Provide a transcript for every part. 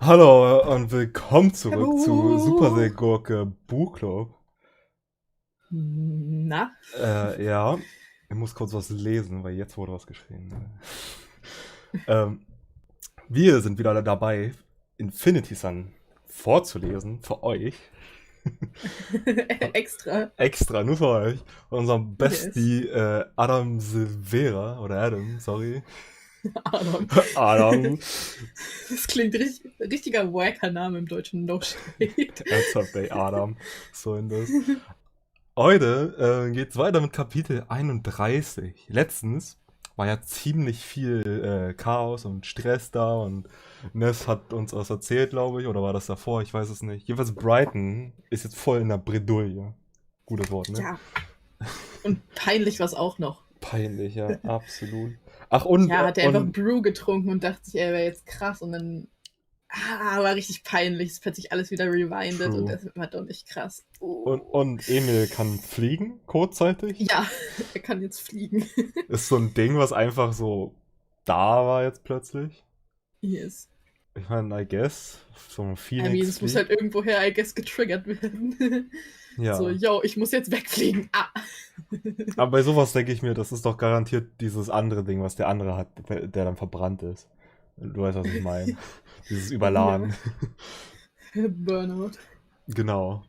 Hallo und willkommen zurück zu Super Hallo. sehr Gurke Buchclub. Na? Ja, ich muss kurz was lesen, weil jetzt wurde was geschrieben. ähm, wir sind wieder dabei, Infinity Sun vorzulesen für euch. Extra. Extra, nur für euch. Von unserem Yes. Bestie Adam Silvera, oder Adam, sorry. Adam. Adam, Das klingt richtiger wacker Name im Deutschen. No shade. ernsthaft, ey, Adam, so in das. Heute geht's weiter mit Kapitel 31. Letztens war ja ziemlich viel Chaos und Stress da und Ness hat uns was erzählt, glaube ich, oder war das davor? Ich weiß es nicht. Jedenfalls Brighton ist jetzt voll in der Bredouille. Gutes Wort, ne? Ja. Und peinlich war es auch noch. Peinlich, ja, absolut. Ach, und, Ja, äh, hat er einfach und, Brew getrunken und dachte sich, er wäre jetzt krass. Und dann war richtig peinlich. Es plötzlich alles wieder rewindet und true. das war doch nicht krass. Und Emil kann fliegen, kurzzeitig. Ja, er kann jetzt fliegen. Ist so ein Ding, was einfach so da war jetzt plötzlich. Yes. Ich meine, I guess, so ein I mean, Phoenix es muss fliegt. halt irgendwoher, I guess, getriggert werden. So, Ja. yo, ich muss jetzt wegfliegen. Aber bei sowas denke ich mir, das ist doch garantiert dieses andere Ding, was der andere hat, der dann verbrannt ist. Du weißt, was ich meine. Dieses Ja. Überladen. Burnout. Genau.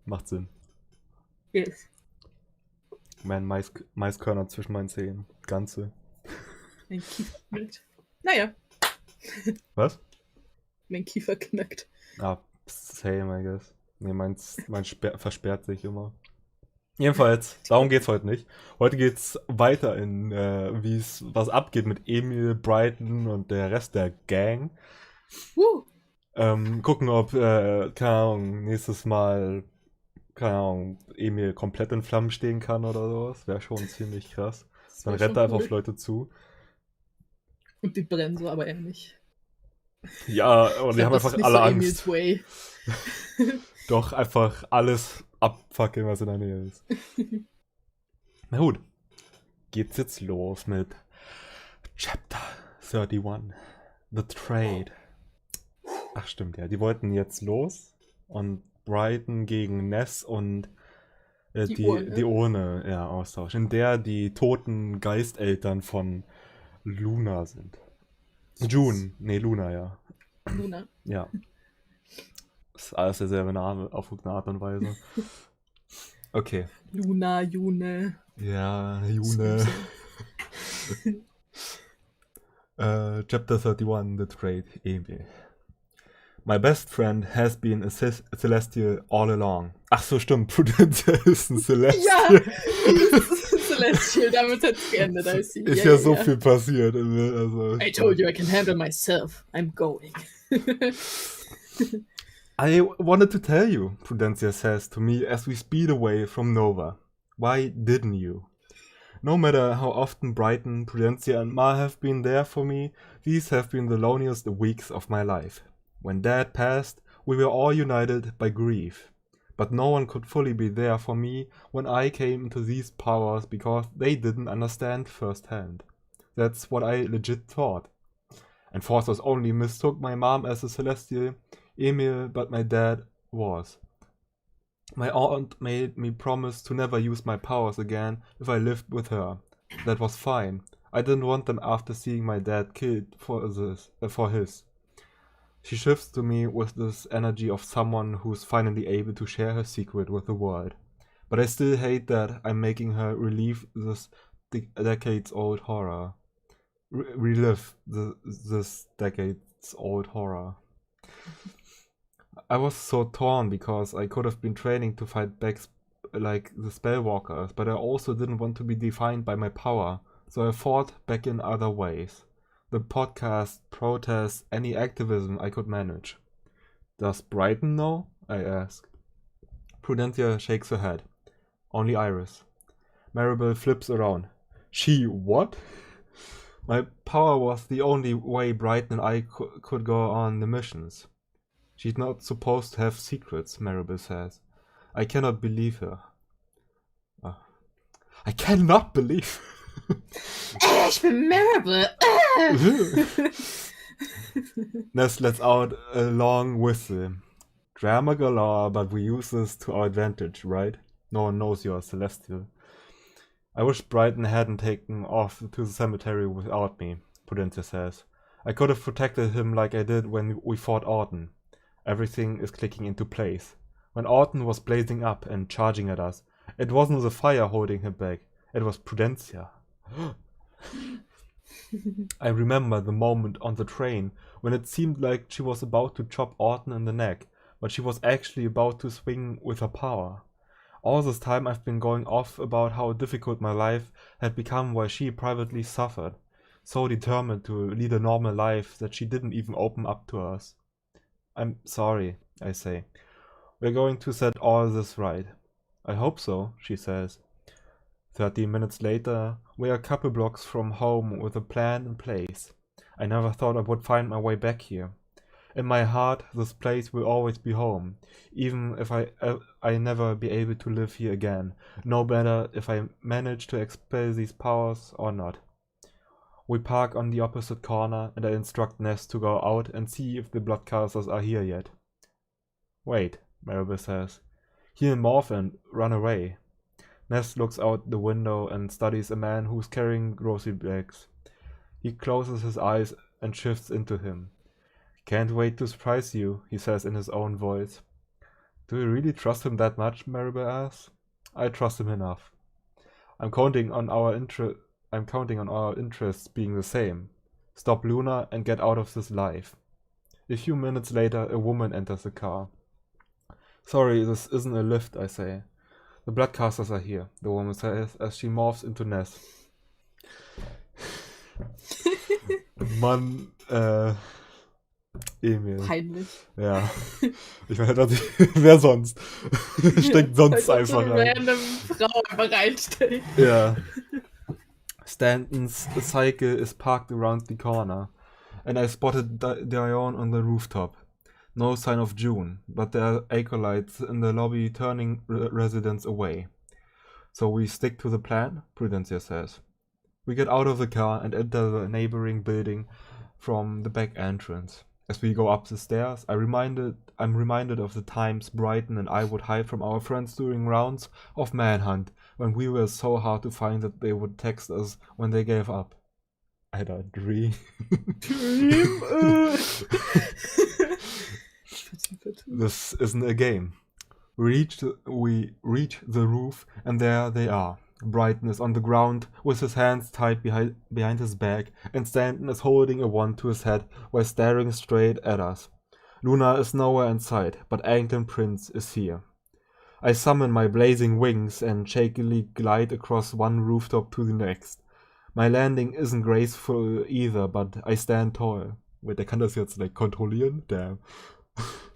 Macht Sinn. Yes. Mein Maiskörner zwischen meinen Zähnen. Ganze. Mein Kiefer knackt. Naja, Was? mein Kiefer knackt. Ah, same, I guess. Nee, mein versperrt sich immer. Jedenfalls, darum geht's heute nicht. Heute geht's weiter in, was abgeht mit Emil, Brighton und der Rest der Gang. Gucken, ob, keine Ahnung, nächstes Mal, keine Ahnung, Emil komplett in Flammen stehen kann oder sowas. Wäre schon ziemlich krass. Das Dann wäre rennt schon er einfach auf cool. Leute zu. Und die brennen so, aber er nicht. Ja, Ich und die glaube, haben das ist einfach nicht so alle Emils Angst. Way. Doch einfach alles abfackeln, was in der Nähe ist. Na gut, geht's jetzt los mit Chapter 31. The Trade. Ach stimmt, ja. Die wollten jetzt los und Brighton gegen Ness und Die die Urne. Urne ja, austauschen, in der die toten Geisteltern von Luna sind. Yes. June, nee, Luna, ja. Luna. Ja, ist alles derselbe Name, auf irgendeine Art und Weise. Okay. Luna, June. Ja, June. Süße. Chapter 31, The Trade, Emil. My best friend has been a Celestial all along. Ach so, stimmt. Prudentia ist ein Ja, Celestial. Celestial, damit hat es geendet. Ist ja so viel passiert. Also, I told you I can handle myself. I'm going. I wanted to tell you, Prudentia says to me as we speed away from Nova. Why didn't you? No matter how often Brighton, Prudentia, and Ma have been there for me, these have been the loneliest weeks of my life. When Dad passed, we were all united by grief. But no one could fully be there for me when I came into these powers because they didn't understand firsthand. That's what I legit thought. And Forces only mistook my mom as a Celestial, Emil, but my dad was. My aunt made me promise to never use my powers again if I lived with her. That was fine. I didn't want them after seeing my dad killed for his. She shifts to me with this energy of someone who's finally able to share her secret with the world. But I still hate that I'm making her relive this decades-old horror. Relive this decades-old horror. I was so torn because I could have been training to fight back like the Spellwalkers, but I also didn't want to be defined by my power, so I fought back in other ways. The podcast, protests, any activism I could manage. Does Brighton know? I ask. Prudentia shakes her head. Only Iris. Maribel flips around. She what? My power was the only way Brighton and I could go on the missions. She's not supposed to have secrets, Maribel says. I cannot believe her. I cannot believe. Ich bin Maribel. Ness lets out a long whistle. Drama galore, but we use this to our advantage, right? No one knows you're celestial. I wish Brighton hadn't taken off to the cemetery without me, Prudencia says. I could have protected him like I did when we fought Orton. Everything is clicking into place. When Orton was blazing up and charging at us, it wasn't the fire holding him back, it was Prudencia. I remember the moment on the train when it seemed like she was about to chop Orton in the neck, but she was actually about to swing with her power. All this time I've been going off about how difficult my life had become while she privately suffered, so determined to lead a normal life that she didn't even open up to us. I'm sorry, I say. We're going to set all this right. I hope so, she says. 30 minutes later, we are a couple blocks from home with a plan in place. I never thought I would find my way back here. In my heart, this place will always be home, even if I never be able to live here again, no matter if I manage to expel these powers or not. We park on the opposite corner and I instruct Ness to go out and see if the bloodcasters are here yet. Wait, Maribel says. He'll morph and run away. Ness looks out the window and studies a man who's carrying grocery bags. He closes his eyes and shifts into him. Can't wait to surprise you, he says in his own voice. Do you really trust him that much, Maribel asks. I trust him enough. I'm counting on our interests being the same. Stop Luna and get out of this life. A few minutes later, a woman enters the car. Sorry, this isn't a lift, I say. The bloodcasters are here, the woman says as she morphs into Ness. Mann, Emil. Peinlich. Ja. Ich meine, wer sonst? Steckt sonst Als ob einfach so eine rein. random Frau einfach reinstellt. Ja. Stanton's cycle is parked around the corner, and I spotted Dion on the rooftop. No sign of June, but there are acolytes in the lobby turning residents away. So we stick to the plan, Prudencia says. We get out of the car and enter the neighboring building from the back entrance. As we go up the stairs, I'm reminded of the times Brighton and I would hide from our friends during rounds of manhunt, when we were so hard to find that they would text us when they gave up. I had a dream. This isn't a game. We reach the roof, and there they are. Brighton is on the ground with his hands tied behind his back, and Stanton is holding a wand to his head while staring straight at us. Luna is nowhere in sight, but Anglican Prince is here. I summon my blazing wings and shakily glide across one rooftop to the next. My landing isn't graceful either, but I stand tall. Wait, der kann das jetzt like kontrollieren? Damn.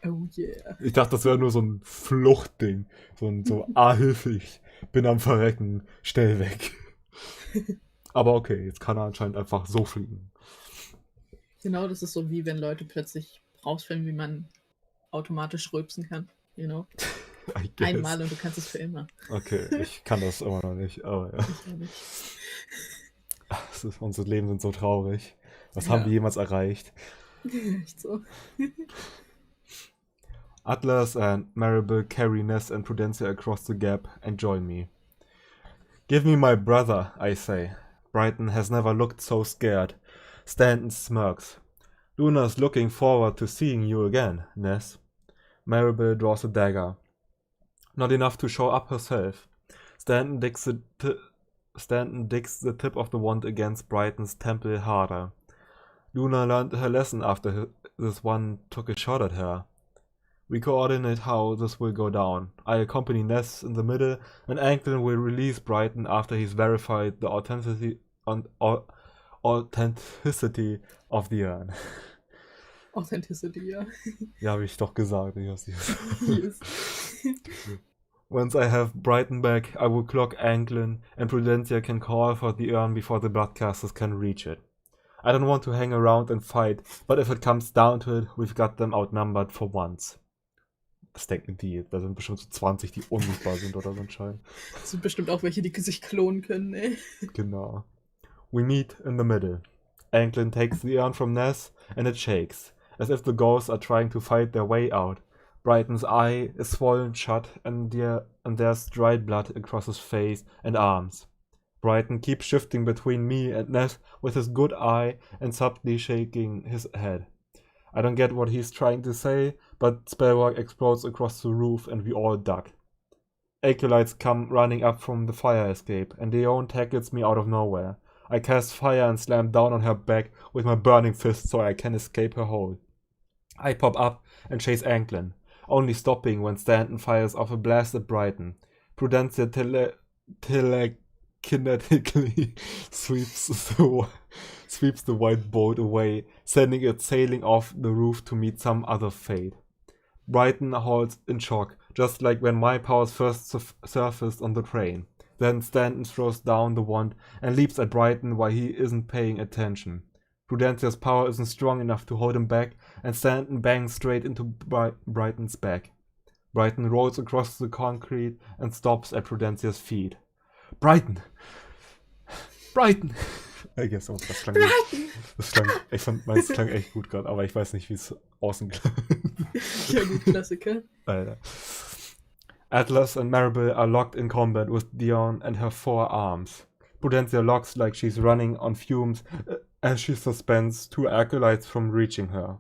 Oh yeah. Ich dachte, das wäre nur so ein Fluchtding. So, Hilfe, ich bin am Verrecken, schnell weg. Aber okay, jetzt kann er anscheinend einfach so fliegen. Genau, das ist so wie wenn Leute plötzlich rausfinden, wie man automatisch rülpsen kann. You know? Einmal und du kannst es für immer. Okay, ich kann das immer noch nicht, aber ja. Ich auch nicht. Unsere Leben sind so traurig. Was Ja. haben wir jemals erreicht? Echt so. Atlas and Maribel carry Ness and Prudencia across the gap and join me. Give me my brother, I say. Brighton has never looked so scared. Stanton smirks. Luna's looking forward to seeing you again, Ness. Maribel draws a dagger. Not enough to show up herself. Stanton digs the tip of the wand against Brighton's temple harder. Luna learned her lesson after this one took a shot at her. We coordinate how this will go down. I accompany Ness in the middle, and Anglin will release Brighton after he's verified the authenticity of the urn. Authenticity, ja. Ja, habe ich doch gesagt. Yes. Once I have Brighton back, I will clock Anglin, and Prudencia can call for the urn before the bloodcasters can reach it. I don't want to hang around and fight, but if it comes down to it, we've got them outnumbered for once. Das denken die. Da sind bestimmt so 20, die unsichtbar sind oder so anscheinend. Das sind bestimmt auch welche, die sich klonen können, ey. Genau. We meet in the middle. Anglin takes the urn from Ness, and it shakes, as if the ghosts are trying to fight their way out. Brighton's eye is swollen shut, and there's dried blood across his face and arms. Brighton keeps shifting between me and Ness with his good eye and subtly shaking his head. I don't get what he's trying to say, but spellwork explodes across the roof and we all duck. Acolytes come running up from the fire escape, and Leon tackles me out of nowhere. I cast fire and slam down on her back with my burning fist so I can escape her hold. I pop up and chase Anglin, only stopping when Stanton fires off a blast at Brighton. Prudencia telekinetically sweeps the white boat away, sending it sailing off the roof to meet some other fate. Brighton halts in shock, just like when my powers first surfaced on the train. Then Stanton throws down the wand and leaps at Brighton while he isn't paying attention. Prudencia's power isn't strong enough to hold him back, and Stanton bangs straight into Brighton's back. Brighton rolls across the concrete and stops at Prudencia's feet. Brighton! Ich fand meins klang echt gut gerade, aber ich weiß nicht, wie es außen klang. Ja, gut, Klassiker. Alter. Atlas and Maribel are locked in combat with Dion and her 4 arms. Prudencia looks like she's running on fumes as she suspends 2 acolytes from reaching her.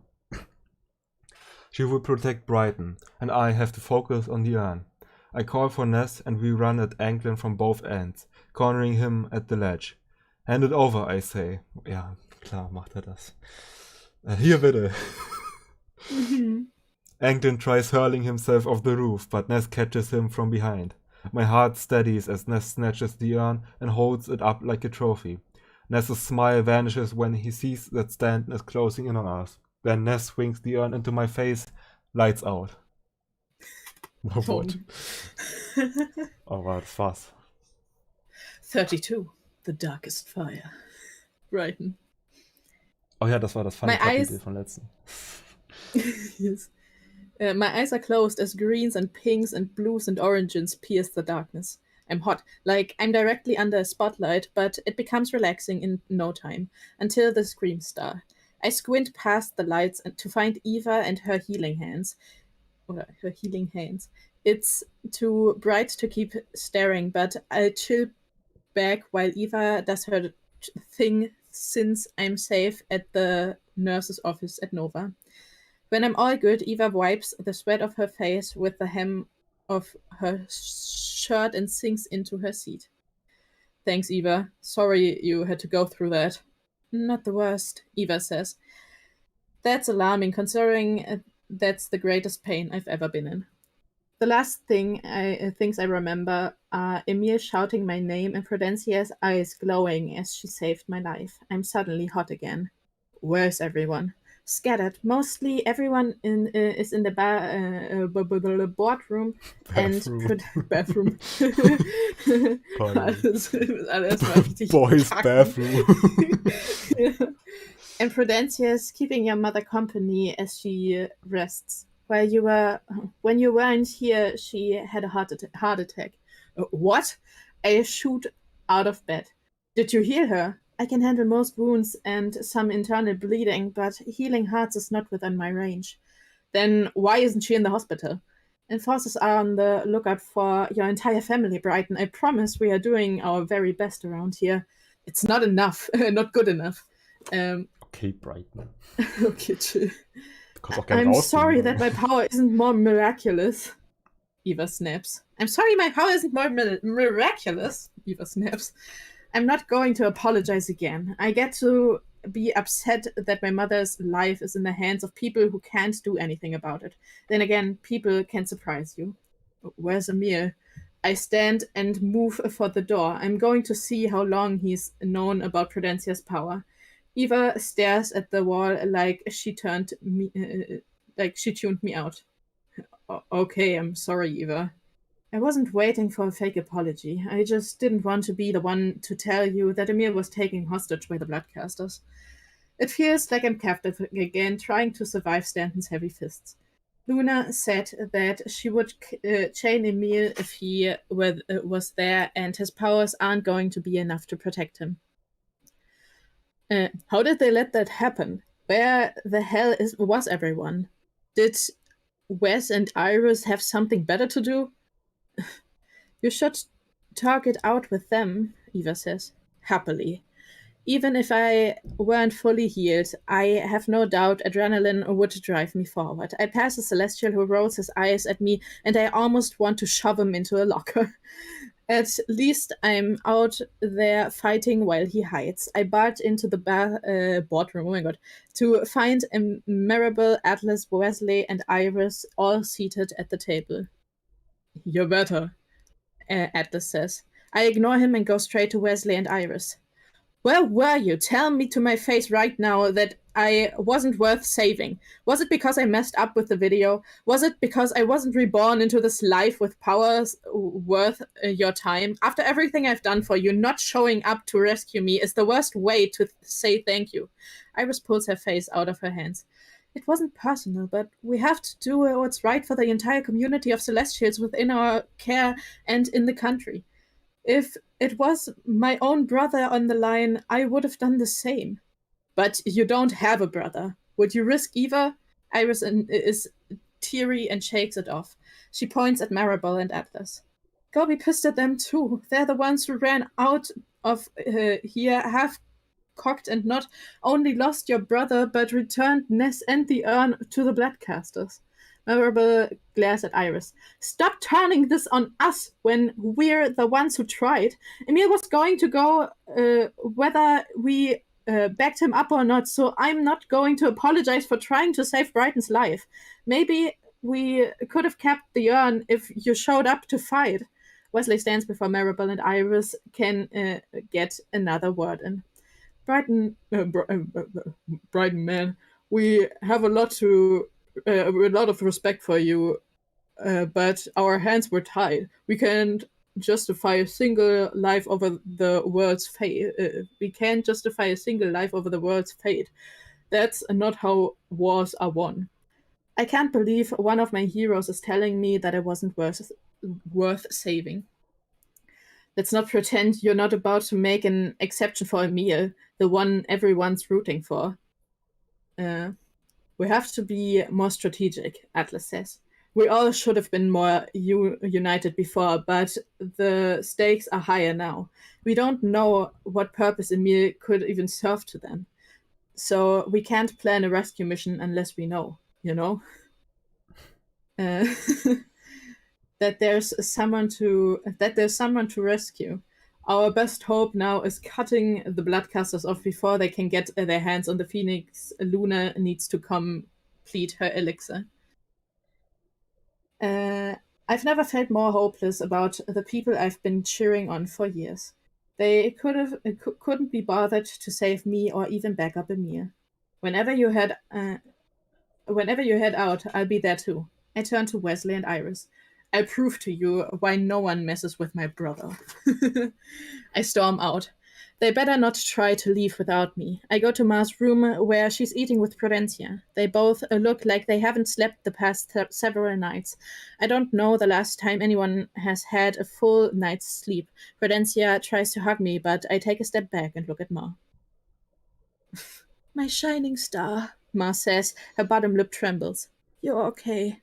She will protect Brighton, and I have to focus on the urn. I call for Ness and we run at Anglin from both ends, cornering him at the ledge. Hand it over, I say. Ja, klar macht das. Hier bitte. Anglin tries hurling himself off the roof, but Ness catches him from behind. My heart steadies as Ness snatches the urn and holds it up like a trophy. Ness's smile vanishes when he sees that Stanton is closing in on us. Then Ness swings the urn into my face, lights out. What? Aber das war's. 32. The Darkest Fire. Brighton. Oh ja, das war das Funny-Kapitel von letzten. Yes. My eyes are closed as greens and pinks and blues and oranges pierce the darkness. I'm hot, like I'm directly under a spotlight, but it becomes relaxing in no time, until the screams start. I squint past the lights to find Eva and her healing hands. It's too bright to keep staring, but I chill back while Eva does her thing since I'm safe at the nurse's office at Nova. When I'm all good, Eva wipes the sweat off her face with the hem of her shirt and sinks into her seat. Thanks, Eva. Sorry you had to go through that. Not the worst, Eva says. That's alarming, considering that's the greatest pain I've ever been in. The last things I remember are Emil shouting my name and Prudencia's eyes glowing as she saved my life. I'm suddenly hot again. Where's everyone? Scattered. Mostly everyone is in the boardroom and bathroom. Boys bathroom. Yeah. And Prudencia's keeping your mother company as she rests. When you weren't here, she had a heart attack. What? I shoot out of bed. Did you heal her? I can handle most wounds and some internal bleeding, but healing hearts is not within my range. Then why isn't she in the hospital? Enforcers are on the lookout for your entire family, Brighton. I promise we are doing our very best around here. It's not enough. Not good enough. Okay, Brighton. Okay, chill. I'm sorry that my power isn't more miraculous. Eva snaps. I'm sorry my power isn't more miraculous. Eva snaps. I'm not going to apologize again. I get to be upset that my mother's life is in the hands of people who can't do anything about it. Then again, people can surprise you. Where's Emil? I stand and move for the door. I'm going to see how long he's known about Prudencia's power. Eva stares at the wall like she tuned me out. Okay, I'm sorry, Eva. I wasn't waiting for a fake apology. I just didn't want to be the one to tell you that Emil was taken hostage by the Bloodcasters. It feels like I'm captive again, trying to survive Stanton's heavy fists. Luna said that she would chain Emil if he was there, and his powers aren't going to be enough to protect him. How did they let that happen? Where the hell was everyone? Did Wes and Iris have something better to do? You should talk it out with them, Eva says, happily. Even if I weren't fully healed, I have no doubt adrenaline would drive me forward. I pass a celestial who rolls his eyes at me, and I almost want to shove him into a locker. At least I'm out there fighting while he hides. I barge into the boardroom, oh my god, to find Maribel, Atlas, Wesley, and Iris all seated at the table. You're better, Atlas says. I ignore him and go straight to Wesley and Iris. Where were you? Tell me to my face right now that I wasn't worth saving. Was it because I messed up with the video? Was it because I wasn't reborn into this life with powers worth your time? After everything I've done for you, not showing up to rescue me is the worst way to say thank you. Iris pulls her face out of her hands. It wasn't personal, but we have to do what's right for the entire community of Celestials within our care and in the country. If it was my own brother on the line, I would have done the same. But you don't have a brother. Would you risk Eva? Iris is teary and shakes it off. She points at Maribel and Atlas. Go be pissed at them too. They're the ones who ran out of here half-cocked and not only lost your brother, but returned Ness and the urn to the Bloodcasters. Maribel glares at Iris. Stop turning this on us when we're the ones who tried. Emil was going to go whether we backed him up or not, so I'm not going to apologize for trying to save Brighton's life. Maybe we could have kept the urn if you showed up to fight. Wesley stands before Maribel and Iris can get another word in. Brighton, man, we have a lot of respect for you, but our hands were tied. We can't justify a single life over the world's fate. We can't justify a single life over the world's fate. That's not how wars are won. I can't believe one of my heroes is telling me that I wasn't worth saving. Let's not pretend you're not about to make an exception for Emil, the one everyone's rooting for. We have to be more strategic, Atlas says. We all should have been more united before, but the stakes are higher now. We don't know what purpose Emil could even serve to them. So we can't plan a rescue mission unless we know, you know? That there's someone to rescue. Our best hope now is cutting the Bloodcasters off before they can get their hands on the Phoenix Luna needs to complete her elixir. I've never felt more hopeless about the people I've been cheering on for years. They couldn't be bothered to save me or even back up Emil. Whenever you head out, I'll be there too. I turn to Wesley and Iris. I'll prove to you why no one messes with my brother. I storm out. They better not try to leave without me. I go to Ma's room where she's eating with Prudencia. They both look like they haven't slept the past several nights. I don't know the last time anyone has had a full night's sleep. Prudencia tries to hug me, but I take a step back and look at Ma. My shining star, Ma says. Her bottom lip trembles. You're okay.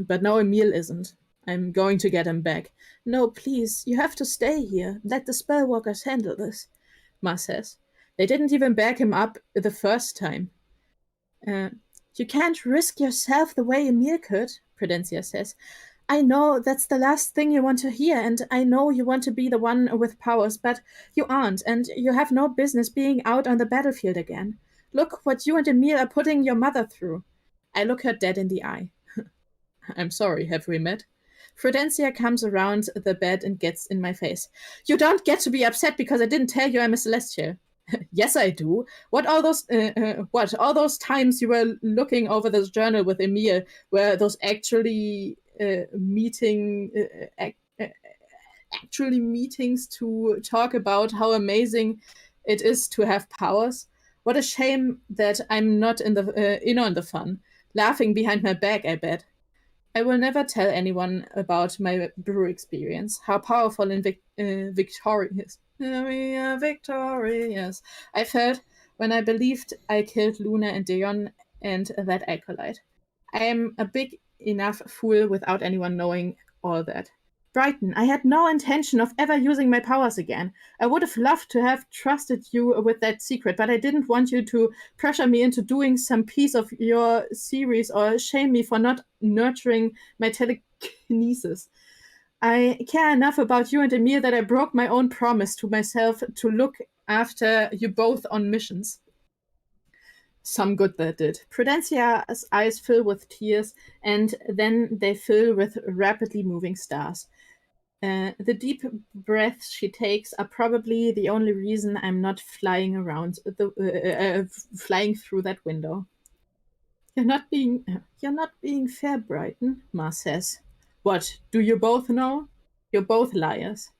But now Emil isn't. I'm going to get him back. No, please, you have to stay here. Let the spellwalkers handle this, Ma says. They didn't even back him up the first time. You can't risk yourself the way Emil could, Prudencia says. I know that's the last thing you want to hear, and I know you want to be the one with powers, but you aren't, and you have no business being out on the battlefield again. Look what you and Emil are putting your mother through. I look her dead in the eye. I'm sorry, have we met? Prudencia comes around the bed and gets in my face. You don't get to be upset because I didn't tell you I'm a Celestial. Yes, I do. All those times you were looking over this journal with Emil, were those actually meetings to talk about how amazing it is to have powers? What a shame that I'm not in on the fun. Laughing behind my back, I bet. I will never tell anyone about my brew experience, how powerful and victorious we are victorious I felt when I believed I killed Luna and Dion and that acolyte. I am a big enough fool without anyone knowing all that. Brighton, I had no intention of ever using my powers again. I would have loved to have trusted you with that secret, but I didn't want you to pressure me into doing some piece of your series or shame me for not nurturing my telekinesis. I care enough about you and Emil that I broke my own promise to myself to look after you both on missions. Some good that did. Prudencia's eyes fill with tears, and then they fill with rapidly moving stars. The deep breaths she takes are probably the only reason I'm not flying around flying through that window. You're not being fair, Brighton, Ma says. What, do you both know? You're both liars.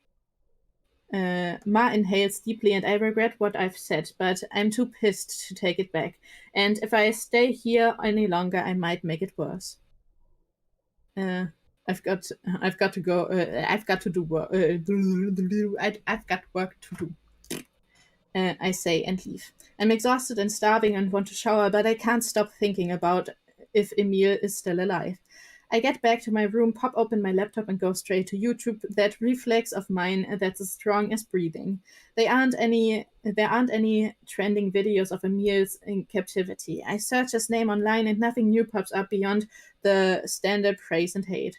Ma inhales deeply, and I regret what I've said, but I'm too pissed to take it back. And if I stay here any longer, I might make it worse. I've got to go. I've got to do work. I've got work to do. I say and leave. I'm exhausted and starving and want to shower, but I can't stop thinking about if Emil is still alive. I get back to my room, pop open my laptop, and go straight to YouTube, that reflex of mine that's as strong as breathing. There aren't any trending videos of Emil's in captivity. I search his name online and nothing new pops up beyond the standard praise and hate.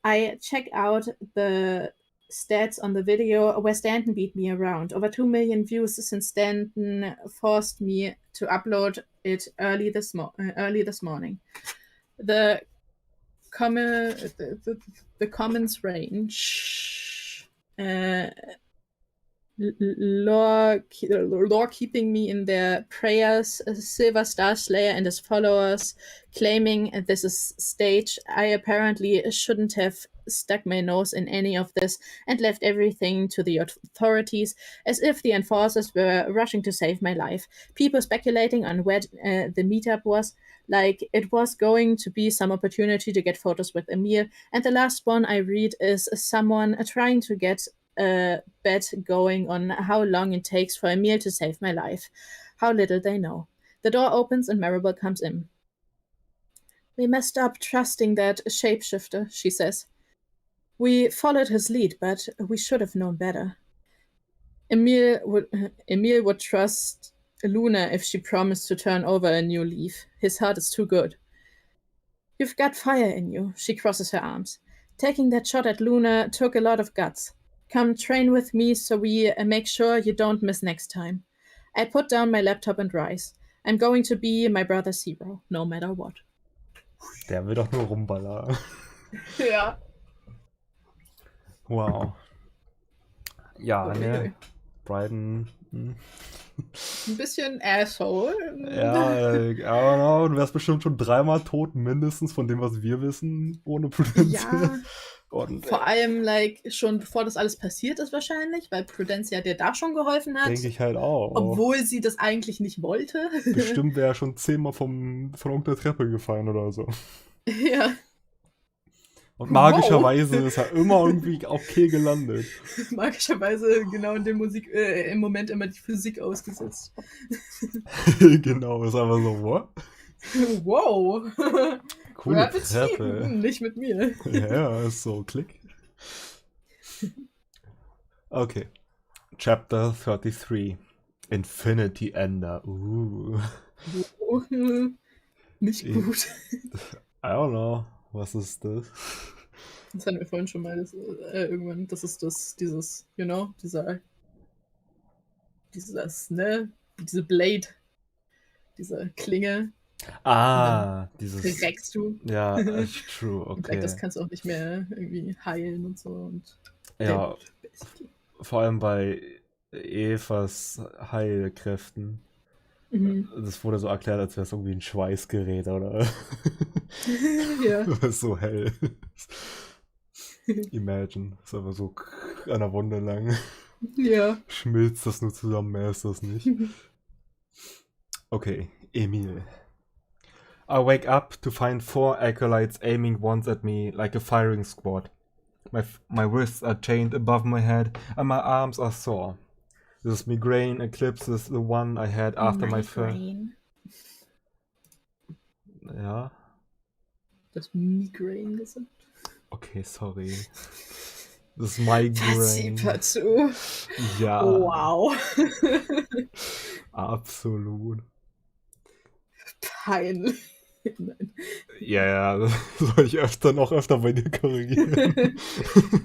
I check out the stats on the video where Stanton beat me around. Over 2 million views since Stanton forced me to upload it early this morning. The comments range. Lore keeping me in their prayers, Silver Star Slayer and his followers claiming this is stage. I apparently shouldn't have stuck my nose in any of this and left everything to the authorities, as if the enforcers were rushing to save my life. People speculating on where the meetup was, like it was going to be some opportunity to get photos with Emil, and the last one I read is someone trying to get a bet going on how long it takes for Emil to save my life. How little they know. The door opens and Maribel comes in. We messed up trusting that shapeshifter, she says. We followed his lead, but we should have known better. Emil would trust Luna if she promised to turn over a new leaf. His heart is too good. You've got fire in you, she crosses her arms. Taking that shot at Luna took a lot of guts. Come train with me so we make sure you don't miss next time. I put down my laptop and rise. I'm going to be my brother's hero, no matter what. Der will doch nur rumballern. Ja. Wow. Ja, ne. Brighton. Ein bisschen Asshole. Ja, I don't know. Du wärst bestimmt schon 3-mal tot, mindestens von dem, was wir wissen, ohne Prudencia. Ja. Und, vor allem, schon bevor das alles passiert ist wahrscheinlich, weil Prudencia dir da schon geholfen hat. Denke ich halt auch. Obwohl sie das eigentlich nicht wollte. Bestimmt wäre er schon 10-mal von der Treppe gefallen oder so. Ja. Und magischerweise ist er immer irgendwie okay gelandet. Magischerweise genau in dem im Moment immer die Physik ausgesetzt. Genau, ist einfach so, what? Wow. Coole Treppe. Nicht mit mir. Ja, ist so, klick. Okay. Chapter 33. Infinity Ender. Nicht gut. I don't know. Was ist das? Das hatten wir vorhin schon mal. Irgendwann, das ist dieses, diese Blade. Diese Klinge. Dieses. Reckst du. Ja, true, okay. Das kannst du auch nicht mehr irgendwie heilen und so. Und ja, vor allem bei Evas Heilkräften. Mhm. Das wurde so erklärt, als wäre es irgendwie ein Schweißgerät, oder? Ja. Das ist so hell. Imagine. Das ist einfach so an der Wunde lang. Ja. Schmilzt das nur zusammen, mehr ist das nicht. Okay, Emil. I wake up to find 4 acolytes aiming once at me like a firing squad. My wrists are chained above my head and my arms are sore. This migraine eclipses the one I had after my first... Ja. Das Migraine gesagt. Okay, sorry. Das Migraine. Dazu. Ja. Wow. Absolut. Peinlich. Nein. Ja, das soll ich noch öfter bei dir korrigieren.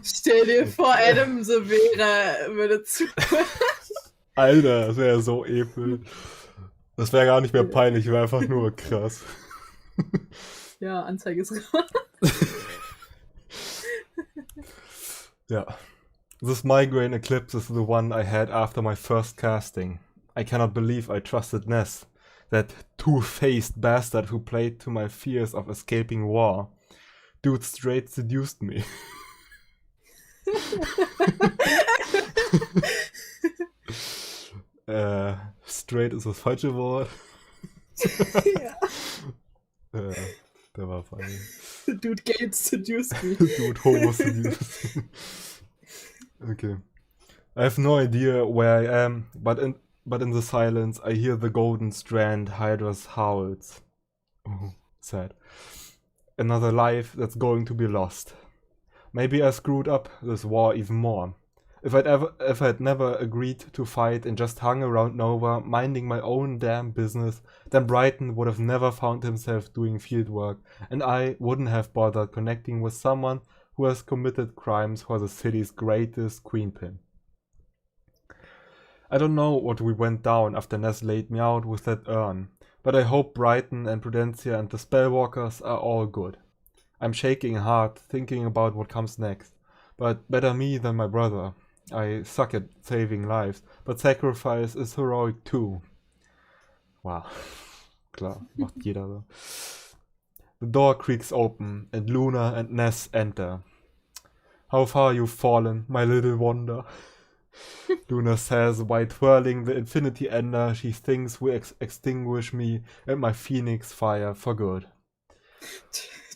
Stell dir vor, Adam Severa würde zuhören. Alter, das wäre so episch. Das wäre gar nicht mehr peinlich, wäre einfach nur krass. Ja, Anzeige ist raus. Ja. This migraine eclipse is the one I had after my first casting. I cannot believe I trusted Ness, that two-faced bastard who played to my fears of escaping war. Dude straight seduced me. Straight ist das falsche Wort. Ja. Der war funny. Dude Gates seduced me. Dude homo seduced me. Okay. I have no idea where I am, but in the silence I hear the golden strand Hydra's howls. Oh, sad. Another life that's going to be lost. Maybe I screwed up this war even more. If I'd never agreed to fight and just hung around Nova, minding my own damn business, then Brighton would have never found himself doing field work, and I wouldn't have bothered connecting with someone who has committed crimes for the city's greatest queenpin. I don't know what we went down after Ness laid me out with that urn, but I hope Brighton and Prudencia and the Spellwalkers are all good. I'm shaking hard, thinking about what comes next, but better me than my brother. I suck at saving lives, but sacrifice is heroic too. Wow. Klar, macht jeder so. The door creaks open, and Luna and Ness enter. How far you've fallen, my little wonder. Luna says while twirling the infinity ender she thinks will extinguish me and my phoenix fire for good.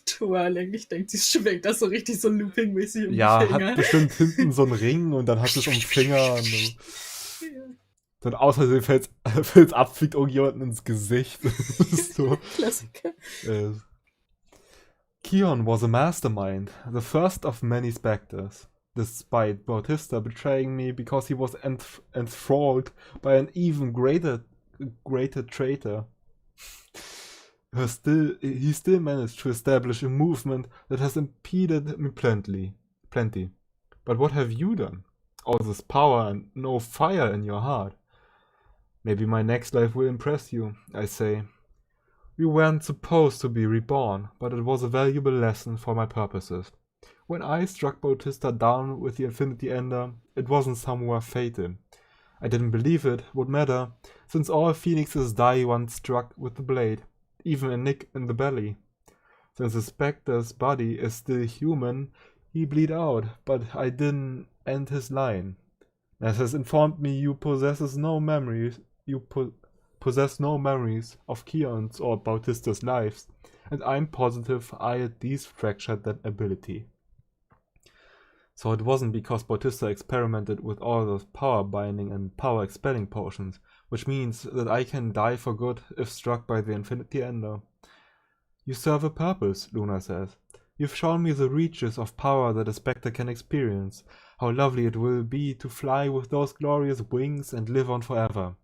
Twirling, ich denke, sie schwenkt das so richtig so looping-mäßig um Ja, den Finger. hat bestimmt hinten so einen Ring und dann hat es um den Finger und so. Ja. Dann außerdem fällt's ab, fliegt irgendjemanden ins Gesicht. Das ist so. Klassiker. Keon was a mastermind, the first of many specters. Despite Bautista betraying me because he was enthralled by an even greater traitor. He still managed to establish a movement that has impeded me plenty. But what have you done? All this power and no fire in your heart. Maybe my next life will impress you, I say. We weren't supposed to be reborn, but it was a valuable lesson for my purposes. When I struck Bautista down with the Infinity Ender, it wasn't somewhere fatal. I didn't believe it would matter, since all phoenixes die once struck with the blade, even a nick in the belly. Since the specter's body is still human, he bleed out, but I didn't end his line. Ness has informed me you possess no memories of Keon's or Bautista's lives, and I'm positive I at least fractured that ability. So it wasn't because Bautista experimented with all those power binding and power expelling potions, which means that I can die for good if struck by the Infinity Ender. You serve a purpose, Luna says. You've shown me the reaches of power that a spectre can experience, how lovely it will be to fly with those glorious wings and live on forever.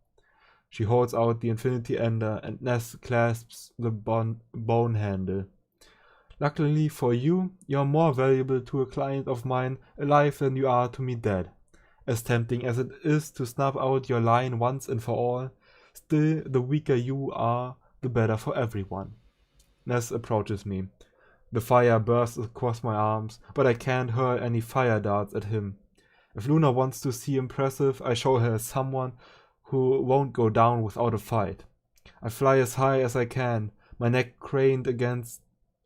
She holds out the Infinity Ender and Ness clasps the bone handle. Luckily for you, you're more valuable to a client of mine alive than you are to me dead. As tempting as it is to snuff out your line once and for all, still the weaker you are, the better for everyone. Ness approaches me. The fire bursts across my arms, but I can't hurl any fire darts at him. If Luna wants to see impressive, I show her as someone who won't go down without a fight. I fly as high as I can, my neck craned against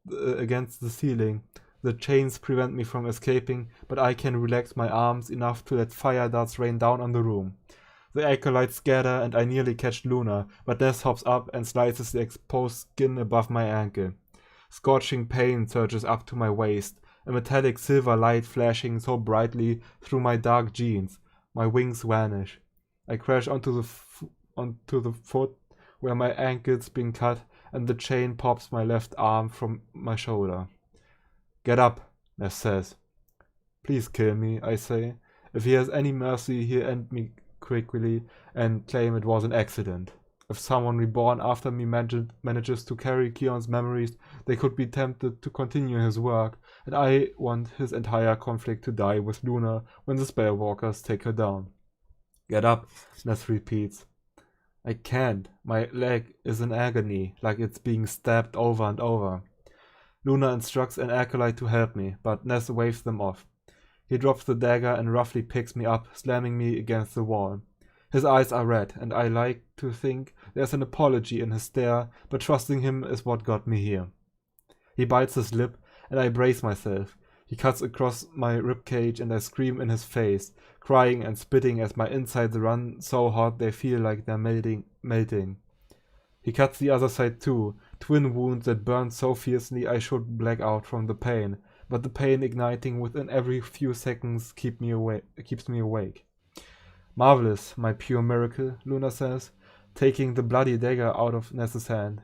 the ceiling. The chains prevent me from escaping, but I can relax my arms enough to let fire darts rain down on the room. The acolytes scatter and I nearly catch Luna, but Ness hops up and slices the exposed skin above my ankle. Scorching pain surges up to my waist, a metallic silver light flashing so brightly through my dark jeans. My wings vanish. I crash onto the foot where my ankle's been cut, and the chain pops my left arm from my shoulder. Get up, Ness says. Please kill me, I say. If he has any mercy, he'll end me quickly and claim it was an accident. If someone reborn after me manages to carry Kion's memories, they could be tempted to continue his work, and I want his entire conflict to die with Luna when the Spellwalkers take her down. Get up, Ness repeats. I can't. My leg is in agony, like it's being stabbed over and over. Luna instructs an acolyte to help me, but Ness waves them off. He drops the dagger and roughly picks me up, slamming me against the wall. His eyes are red, and I like to think there's an apology in his stare, but trusting him is what got me here. He bites his lip, and I brace myself. He cuts across my ribcage, and I scream in his face, crying and spitting as my insides run so hot they feel like they're melting. He cuts the other side too, twin wounds that burn so fiercely I should black out from the pain, but the pain igniting within every few seconds keeps me awake. Marvelous, my pure miracle, Luna says, taking the bloody dagger out of Ness's hand.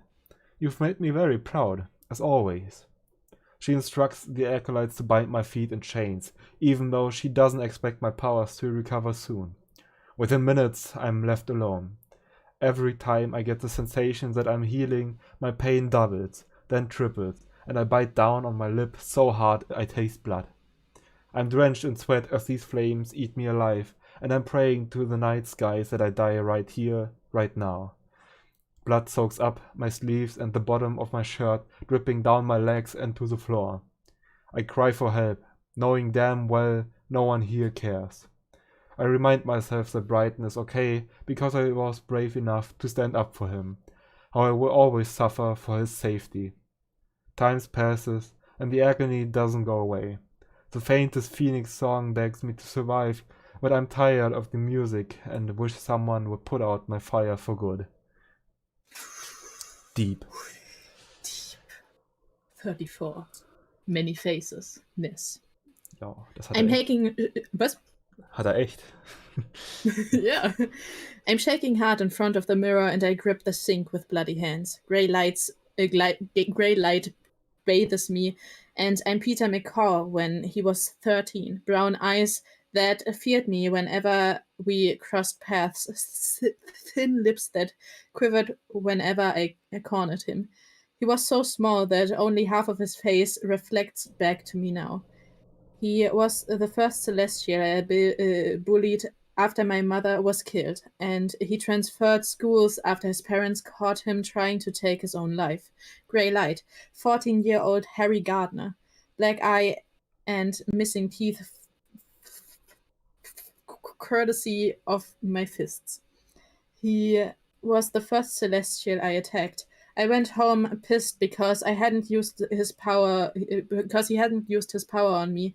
You've made me very proud, as always. She instructs the acolytes to bind my feet in chains, even though she doesn't expect my powers to recover soon. Within minutes, I'm left alone. Every time I get the sensation that I'm healing, my pain doubles, then triples, and I bite down on my lip so hard I taste blood. I'm drenched in sweat as these flames eat me alive, and I'm praying to the night skies that I die right here, right now. Blood soaks up my sleeves and the bottom of my shirt, dripping down my legs and to the floor. I cry for help, knowing damn well no one here cares. I remind myself that Brighton is okay because I was brave enough to stand up for him, how I will always suffer for his safety. Time passes, and the agony doesn't go away. The faintest phoenix song begs me to survive, but I'm tired of the music and wish someone would put out my fire for good. Deep. 34. Many faces. Ness. Ja, das hat I'm er echt. shaking. Was? Hat er echt. Yeah. I'm shaking hard in front of the mirror and I grip the sink with bloody hands. Grey light bathes me, and I'm Peter McCaw when he was 13. Brown eyes that feared me whenever we crossed paths, thin lips that quivered whenever I cornered him. He was so small that only half of his face reflects back to me now. He was the first Celestial I bullied after my mother was killed, and he transferred schools after his parents caught him trying to take his own life. Grey light, 14-year-old Harry Gardner, black eye and missing teeth courtesy of my fists. He was the first Celestial I attacked. I went home pissed because I hadn't used his power, because he hadn't used his power on me,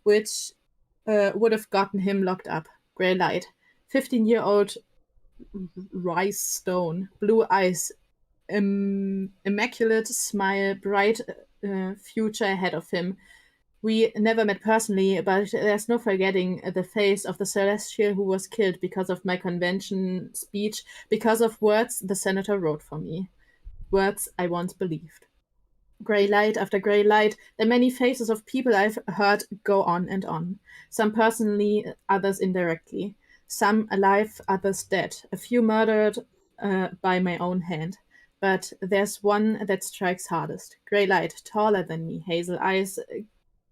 which would have gotten him locked up. Grey light, 15-year-old Rice Stone, blue eyes, immaculate smile, bright future ahead of him. We never met personally, but there's no forgetting the face of the Celestial who was killed because of my convention speech, because of words the senator wrote for me. Words I once believed. Grey light after grey light, the many faces of people I've heard go on and on. Some personally, others indirectly. Some alive, others dead. A few murdered by my own hand. But there's one that strikes hardest. Grey light, taller than me, hazel eyes,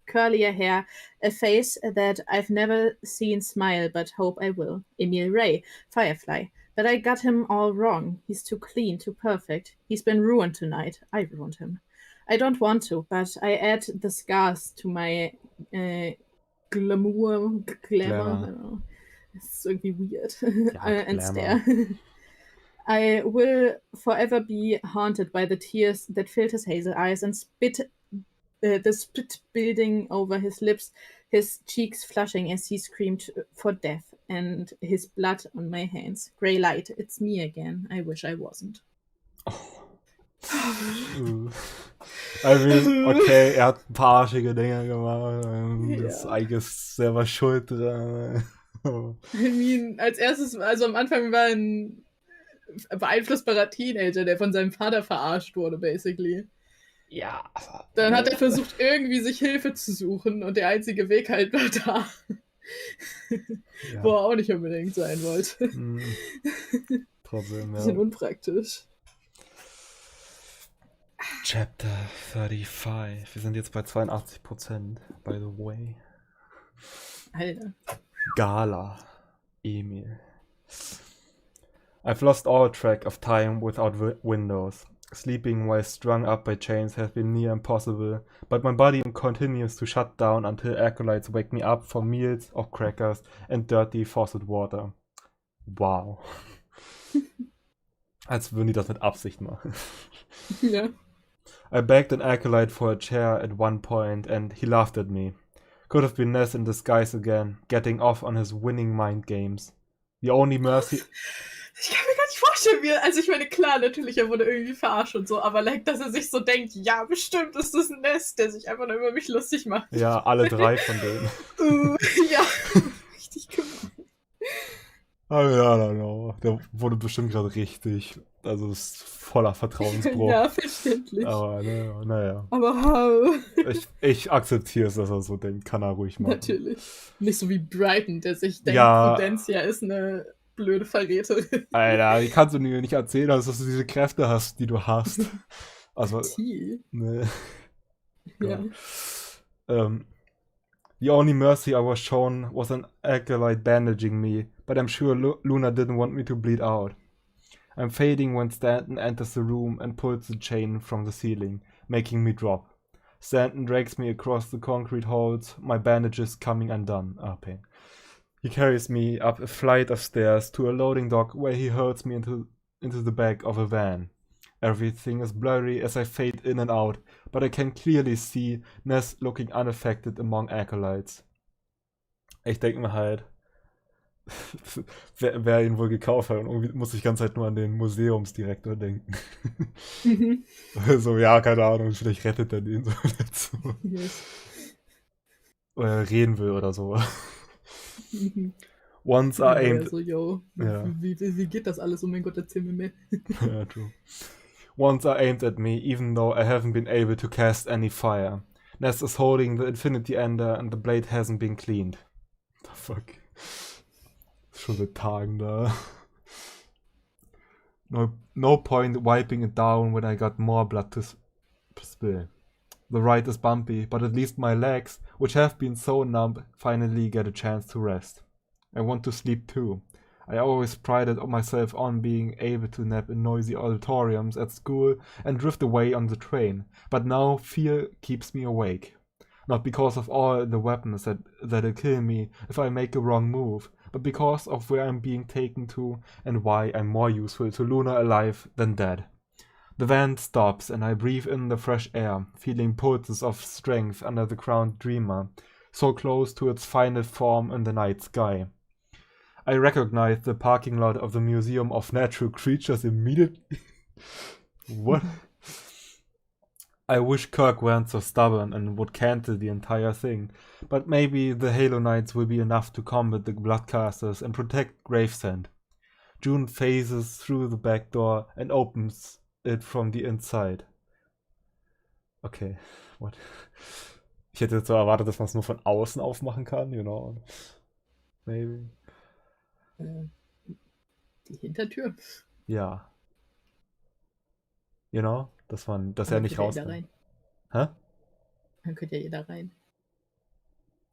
curlier hair, a face that I've never seen smile but hope I will. Emil Ray, Firefly. But I got him all wrong. He's too clean, too perfect. He's been ruined tonight. I ruined him. I don't want to, but I add the scars to my glamour. I don't know. It's irgendwie weird. And stare. I will forever be haunted by the tears that filled his hazel eyes and the spit building over his lips, his cheeks flushing as he screamed for death, and his blood on my hands. Grey light, it's me again. I wish I wasn't. I mean, okay, hat ein paar arschige Dinge gemacht. Das ist eigentlich selber schuld dran. I mean, als erstes, also am Anfang war ein beeinflussbarer Teenager, der von seinem Vater verarscht wurde, basically. Ja. Dann hat er versucht, irgendwie sich Hilfe zu suchen und der einzige Weg halt war da. Ja. Wo er auch nicht unbedingt sein wollte. Trotzdem, ja. Bisschen unpraktisch. Chapter 35. Wir sind jetzt bei 82%, by the way. Alter. Gala. Emil. I've lost all track of time without windows. Sleeping while strung up by chains has been near impossible, but my body continues to shut down until acolytes wake me up for meals of crackers and dirty faucet water. Wow. Als würden die das mit Absicht machen. Ja. I begged an acolyte for a chair at one point and he laughed at me. Could have been Ness in disguise again, getting off on his winning mind games. The only mercy... Ich kann mir gar nicht vorstellen, wie, also ich meine, klar, natürlich, er wurde irgendwie verarscht und so, aber like, dass er sich so denkt, ja, bestimmt ist das ein Nest, der sich einfach nur über mich lustig macht. Ja, alle 3 von denen. Ja, richtig gemein. I don't know. Der wurde bestimmt gerade richtig, also ist voller Vertrauensbruch. Ja, verständlich. Aber naja. Aber how? Ich akzeptiere es, dass er so denkt, kann er ruhig machen. Natürlich. Nicht so wie Brighton, der sich denkt, Ja. Prudencia ist eine blöde Verräterin. Alter, wie kannst du mir nicht erzählen, dass du diese Kräfte hast, die du hast? Also, Teil. ne. Ja. The only mercy I was shown was an acolyte bandaging me, but I'm sure Luna didn't want me to bleed out. I'm fading when Stanton enters the room and pulls the chain from the ceiling, making me drop. Stanton drags me across the concrete halls, my bandages coming undone. Pain. He carries me up a flight of stairs to a loading dock where he hurls me into the back of a van. Everything is blurry as I fade in and out, but I can clearly see Ness looking unaffected among acolytes. Ich denke mir halt, wer ihn wohl gekauft hat, und irgendwie muss ich die ganze Zeit nur an den Museumsdirektor denken. So, ja, keine Ahnung, vielleicht rettet er den so dazu. Yes. Oder reden will oder so. Once I aimed... So, yo, Ja. wie geht das alles? Oh mein Gott, erzähl mir mehr. Yeah, true. Once I aimed at me, even though I haven't been able to cast any fire. Ness is holding the Infinity Ender and the blade hasn't been cleaned. What the fuck? Schon seit Tagen da. No point wiping it down when I got more blood to spill. The ride is bumpy, but at least my legs, which have been so numb, finally get a chance to rest. I want to sleep too. I always prided myself on being able to nap in noisy auditoriums at school and drift away on the train, but now fear keeps me awake. Not because of all the weapons that'll kill me if I make a wrong move, but because of where I'm being taken to and why I'm more useful to Luna alive than dead. The van stops and I breathe in the fresh air, feeling pulses of strength under the crowned dreamer, so close to its final form in the night sky. I recognize the parking lot of the Museum of Natural Creatures immediately. What? I wish Kirk weren't so stubborn and would cancel the entire thing, but maybe the Halo Knights will be enough to combat the Bloodcasters and protect Gravesend. June phases through the back door and opens it from the inside. Okay, what? Ich hätte jetzt so erwartet, dass man es nur von außen aufmachen kann, you know. Maybe. Die Hintertür. Ja. You know, dass er nicht rauskommt. Rein. Hä? Dann könnte ja jeder rein.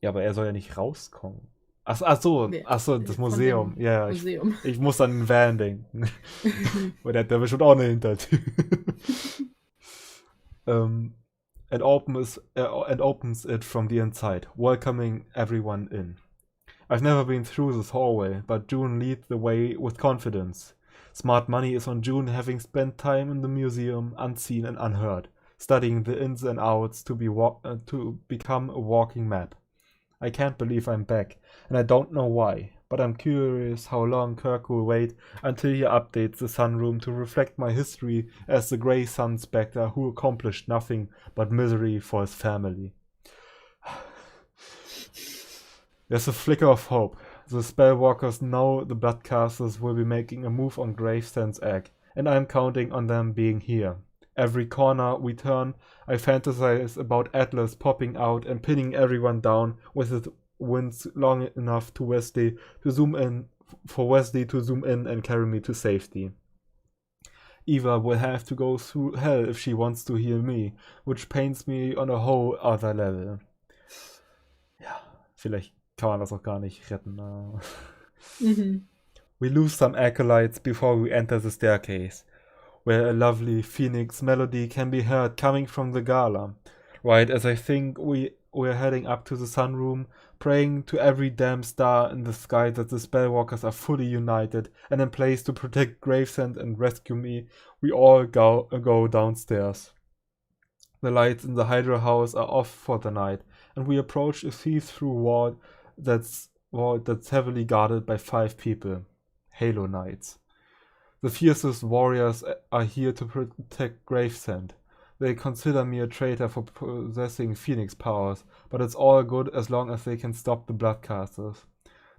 Ja, aber er soll ja nicht rauskommen. Ach so, das Museum. Ja, Museum. Ich muss an den Van denken. Weil der hat ja bestimmt auch eine Hintertür. And opens it from the inside, welcoming everyone in. I've never been through this hallway, but June leads the way with confidence. Smart money is on June, having spent time in the museum, unseen and unheard, studying the ins and outs to become a walking map. I can't believe I'm back, and I don't know why, but I'm curious how long Kirk will wait until he updates the sunroom to reflect my history as the Grey Sun Spectre who accomplished nothing but misery for his family. There's a flicker of hope. The spellwalkers know the bloodcasters will be making a move on Gravesend's egg, and I'm counting on them being here. Every corner we turn, I fantasize about Atlas popping out and pinning everyone down with his wings long enough to Wesley to zoom in and carry me to safety. Eva will have to go through hell if she wants to heal me, which pains me on a whole other level. Ja, vielleicht kann man das auch gar nicht retten. We lose some acolytes before we enter the staircase, where a lovely phoenix melody can be heard coming from the gala. Right as I think we're heading up to the sunroom, praying to every damn star in the sky that the spellwalkers are fully united and in place to protect Gravesend and rescue me, we all go downstairs. The lights in the Hydra house are off for the night, and we approach a see-through wall that's heavily guarded by 5 people. Halo Knights. The fiercest warriors are here to protect Gravesend. They consider me a traitor for possessing phoenix powers, but it's all good as long as they can stop the bloodcasters.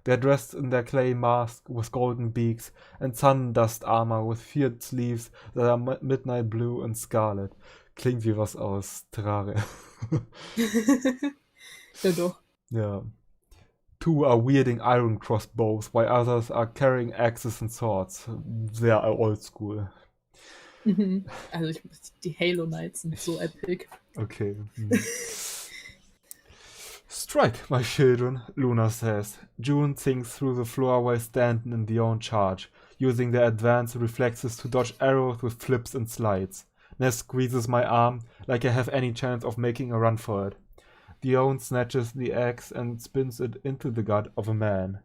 They're dressed in their clay masks with golden beaks and sun dust armor with feared sleeves that are midnight blue and scarlet. Klingt wie was aus Terraria. Ja, doch. Yeah. 2 are wielding iron crossbows, while others are carrying axes and swords. They are old school. Also die Halo Knights sind so epic. Okay. Strike, my children, Luna says. June sinks through the floor while Stanton in Dion charge, using their advanced reflexes to dodge arrows with flips and slides. Ness squeezes my arm like I have any chance of making a run for it. Dion snatches the axe and spins it into the gut of a man.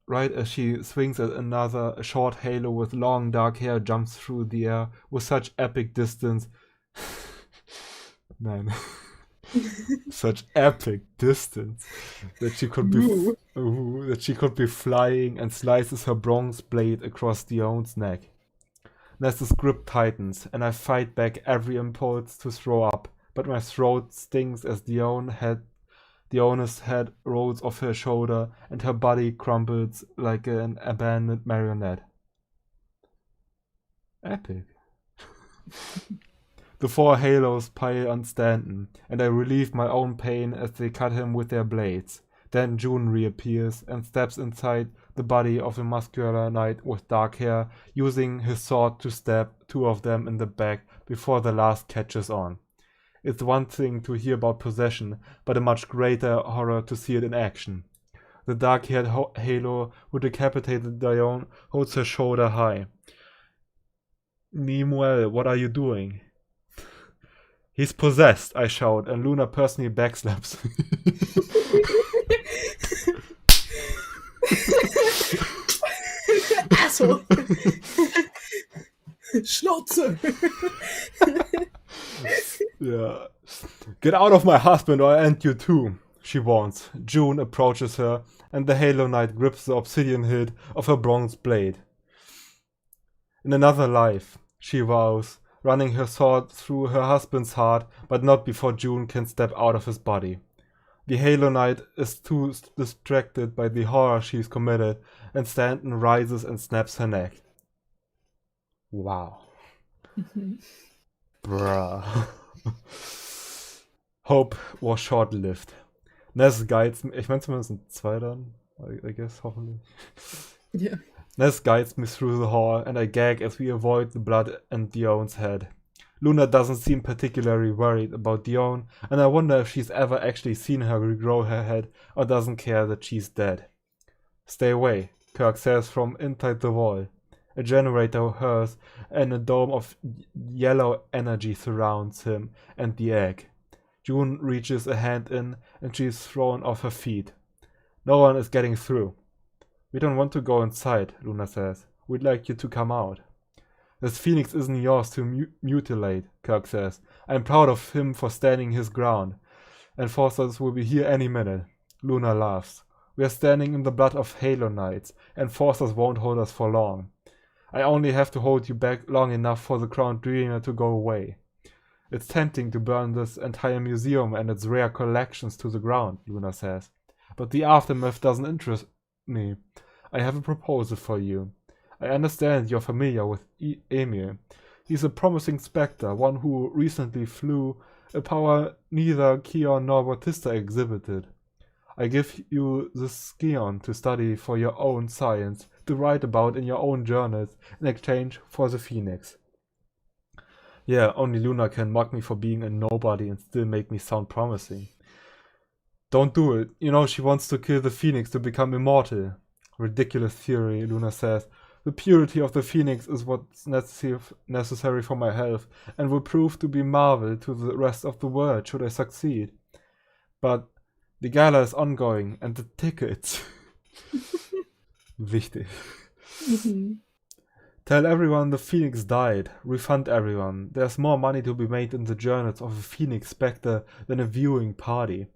Right as she swings at another, a short halo with long dark hair jumps through the air with such epic distance. Man. Such epic distance that she could be flying and slices her bronze blade across Dion's neck. Ness's grip tightens, and I fight back every impulse to throw up, but my throat stings as Dion's head rolls off her shoulder and her body crumbles like an abandoned marionette. Epic. The 4 halos pile on Stanton, and I relieve my own pain as they cut him with their blades. Then June reappears and steps inside the body of a muscular knight with dark hair, using his sword to stab 2 of them in the back before the last catches on. It's one thing to hear about possession, but a much greater horror to see it in action. The dark-haired halo who decapitated Dion holds her shoulder high. Nemuel, what are you doing? He's possessed, I shout, and Luna personally backslaps. Asshole! Schnauze! Yeah. Get out of my husband or I'll end you too, she warns. June approaches her, and the Halo Knight grips the obsidian hilt of her bronze blade. In another life, she vows, running her sword through her husband's heart, but not before June can step out of his body. The Halo Knight is too distracted by the horror she's committed, and Stanton rises and snaps her neck. Wow. Bruh. Hope was short-lived. Ness guides me, ich meine zumindest in 2 dann, I guess, hoffentlich. Yeah. Ness guides me through the hall, and I gag as we avoid the blood and Dion's head. Luna doesn't seem particularly worried about Dion, and I wonder if she's ever actually seen her regrow her head or doesn't care that she's dead. Stay away, Kirk says from inside the wall. A generator whirs, and a dome of yellow energy surrounds him and the egg. June reaches a hand in, and she's thrown off her feet. No one is getting through. We don't want to go inside, Luna says. We'd like you to come out. This phoenix isn't yours to mutilate, Kirk says. I'm proud of him for standing his ground. Enforcers will be here any minute. Luna laughs. We are standing in the blood of Halo Knights. Enforcers won't hold us for long. I only have to hold you back long enough for the Crown Dreamer to go away. It's tempting to burn this entire museum and its rare collections to the ground, Luna says. But the aftermath doesn't interest me. I have a proposal for you. I understand you're familiar with Emil. He's a promising spectre, one who recently flew a power neither Keon nor Bautista exhibited. I give you this scion to study for your own science, to write about in your own journals, in exchange for the Phoenix. Yeah, only Luna can mock me for being a nobody and still make me sound promising. Don't do it. You know, she wants to kill the Phoenix to become immortal. Ridiculous theory, Luna says. The purity of the Phoenix is what's necessary for my health, and will prove to be marvel to the rest of the world should I succeed. But the gala is ongoing, and the tickets... Wichtig. Tell everyone the Phoenix died. Refund everyone. There's more money to be made in the journals of a Phoenix Spectre than a viewing party.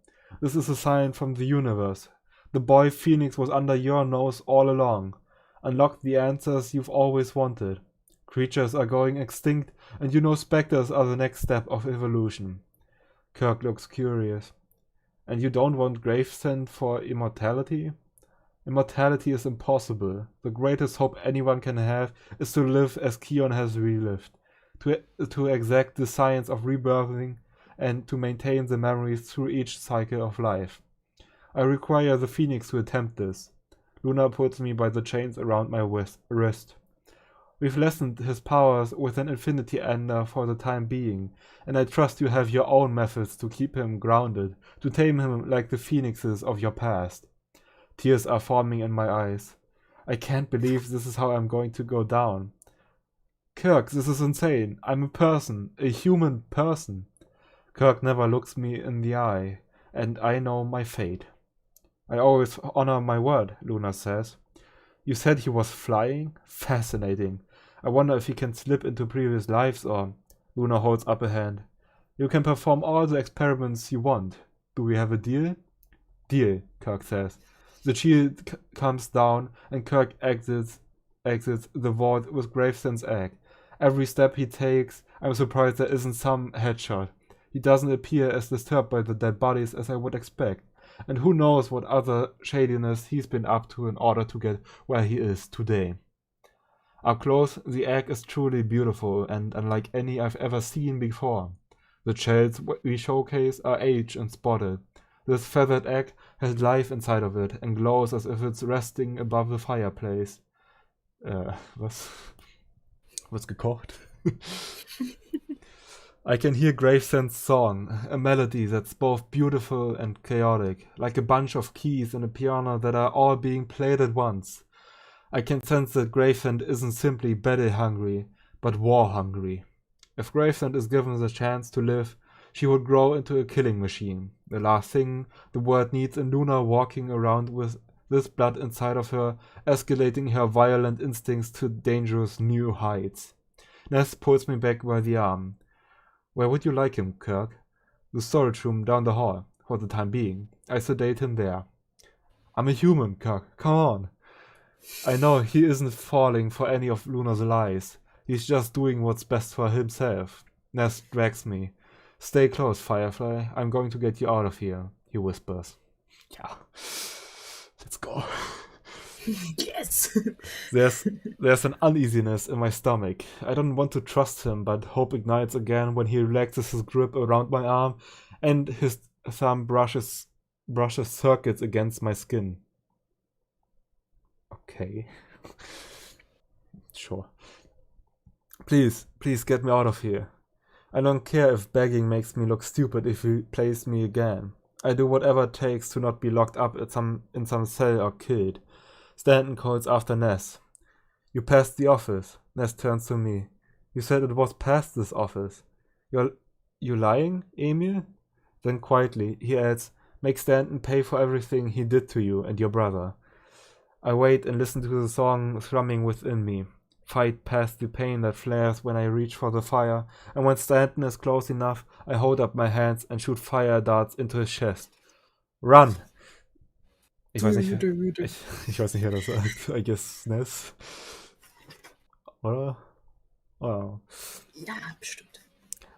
This is a sign from the universe. The boy Phoenix was under your nose all along. Unlock the answers you've always wanted. Creatures are going extinct, and you know specters are the next step of evolution. Kirk looks curious. And you don't want Gravesend for immortality? Immortality is impossible. The greatest hope anyone can have is to live as Keon has relived, to exact the science of rebirthing, and to maintain the memories through each cycle of life. I require the Phoenix to attempt this. Luna puts me by the chains around my wrist. We've lessened his powers with an infinity ender for the time being, and I trust you have your own methods to keep him grounded, to tame him like the phoenixes of your past. Tears are forming in my eyes. I can't believe this is how I'm going to go down. Kirk, this is insane. I'm a person, a human person. Kirk never looks me in the eye, and I know my fate. I always honor my word, Luna says. You said he was flying? Fascinating. I wonder if he can slip into previous lives or... Luna holds up a hand. You can perform all the experiments you want. Do we have a deal? Deal, Kirk says. The shield comes down and Kirk exits the vault with Gravesend's egg. Every step he takes, I'm surprised there isn't some headshot. He doesn't appear as disturbed by the dead bodies as I would expect. And who knows what other shadiness he's been up to in order to get where he is today. Up close, the egg is truly beautiful and unlike any I've ever seen before. The shells we showcase are aged and spotted. This feathered egg has life inside of it and glows as if it's resting above the fireplace. Was gekocht? I can hear Gravesend's song, a melody that's both beautiful and chaotic, like a bunch of keys in a piano that are all being played at once. I can sense that Gravesend isn't simply battle-hungry, but war-hungry. If Gravesend is given the chance to live, she would grow into a killing machine. The last thing the world needs in Luna walking around with this blood inside of her, escalating her violent instincts to dangerous new heights. Ness pulls me back by the arm. Where would you like him, Kirk? The storage room down the hall, for the time being. I sedate him there. I'm a human, Kirk. Come on. I know he isn't falling for any of Luna's lies. He's just doing what's best for himself. Ness drags me. Stay close, Firefly. I'm going to get you out of here, he whispers. Yeah. Let's go. Yes! There's an uneasiness in my stomach. I don't want to trust him, but hope ignites again when he relaxes his grip around my arm and his thumb brushes circuits against my skin. Okay. Sure. Please get me out of here. I don't care if begging makes me look stupid if he plays me again. I do whatever it takes to not be locked up in some cell or killed. Stanton calls after Ness. You passed the office. Ness turns to me. You said it was past this office. You lying, Emil? Then quietly, he adds, make Stanton pay for everything he did to you and your brother. I wait and listen to the song thrumming within me. Fight past the pain that flares when I reach for the fire, and when Stanton is close enough, I hold up my hands and shoot fire darts into his chest. Run! Ich weiß nicht, wer das sagt. I guess Ness. Oder? Oh. Ja, bestimmt.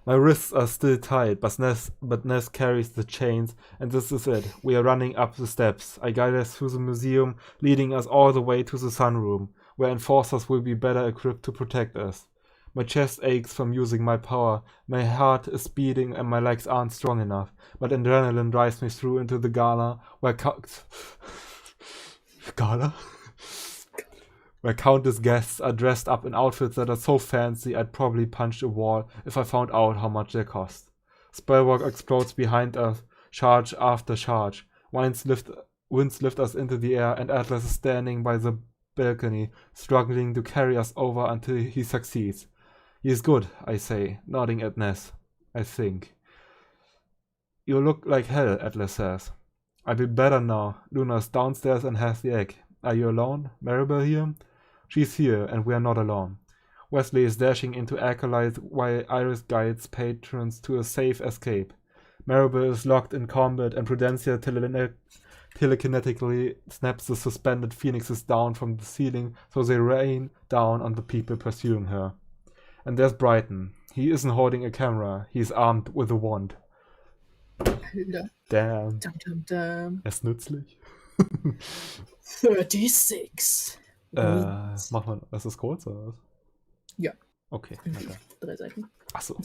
My wrists are still tied, but Ness carries the chains, and this is it. We are running up the steps. I guide us through the museum, leading us all the way to the sunroom, where enforcers will be better equipped to protect us. My chest aches from using my power, my heart is beating and my legs aren't strong enough, but adrenaline drives me through into the gala, where where countless guests are dressed up in outfits that are so fancy I'd probably punch a wall if I found out how much they cost. Spellwork explodes behind us, charge after charge. Winds lift us into the air, and Atlas is standing by the balcony, struggling to carry us over until he succeeds. He is good, I say, nodding at Ness. I think. You look like hell, Atlas says. I'll be better now. Luna's downstairs and has the egg. Are you alone? Maribel here? She's here, and we are not alone. Wesley is dashing into Acolyte while Iris guides patrons to a safe escape. Maribel is locked in combat, and Prudencia telekinetically snaps the suspended phoenixes down from the ceiling so they rain down on the people pursuing her. And there's Brighton. He isn't holding a camera, he's armed with a wand. Alter. Damn. Dum. Er ist nützlich. 36. Mach mal, das ist kurz, oder was? Ja. Okay. 3 Seiten. Achso.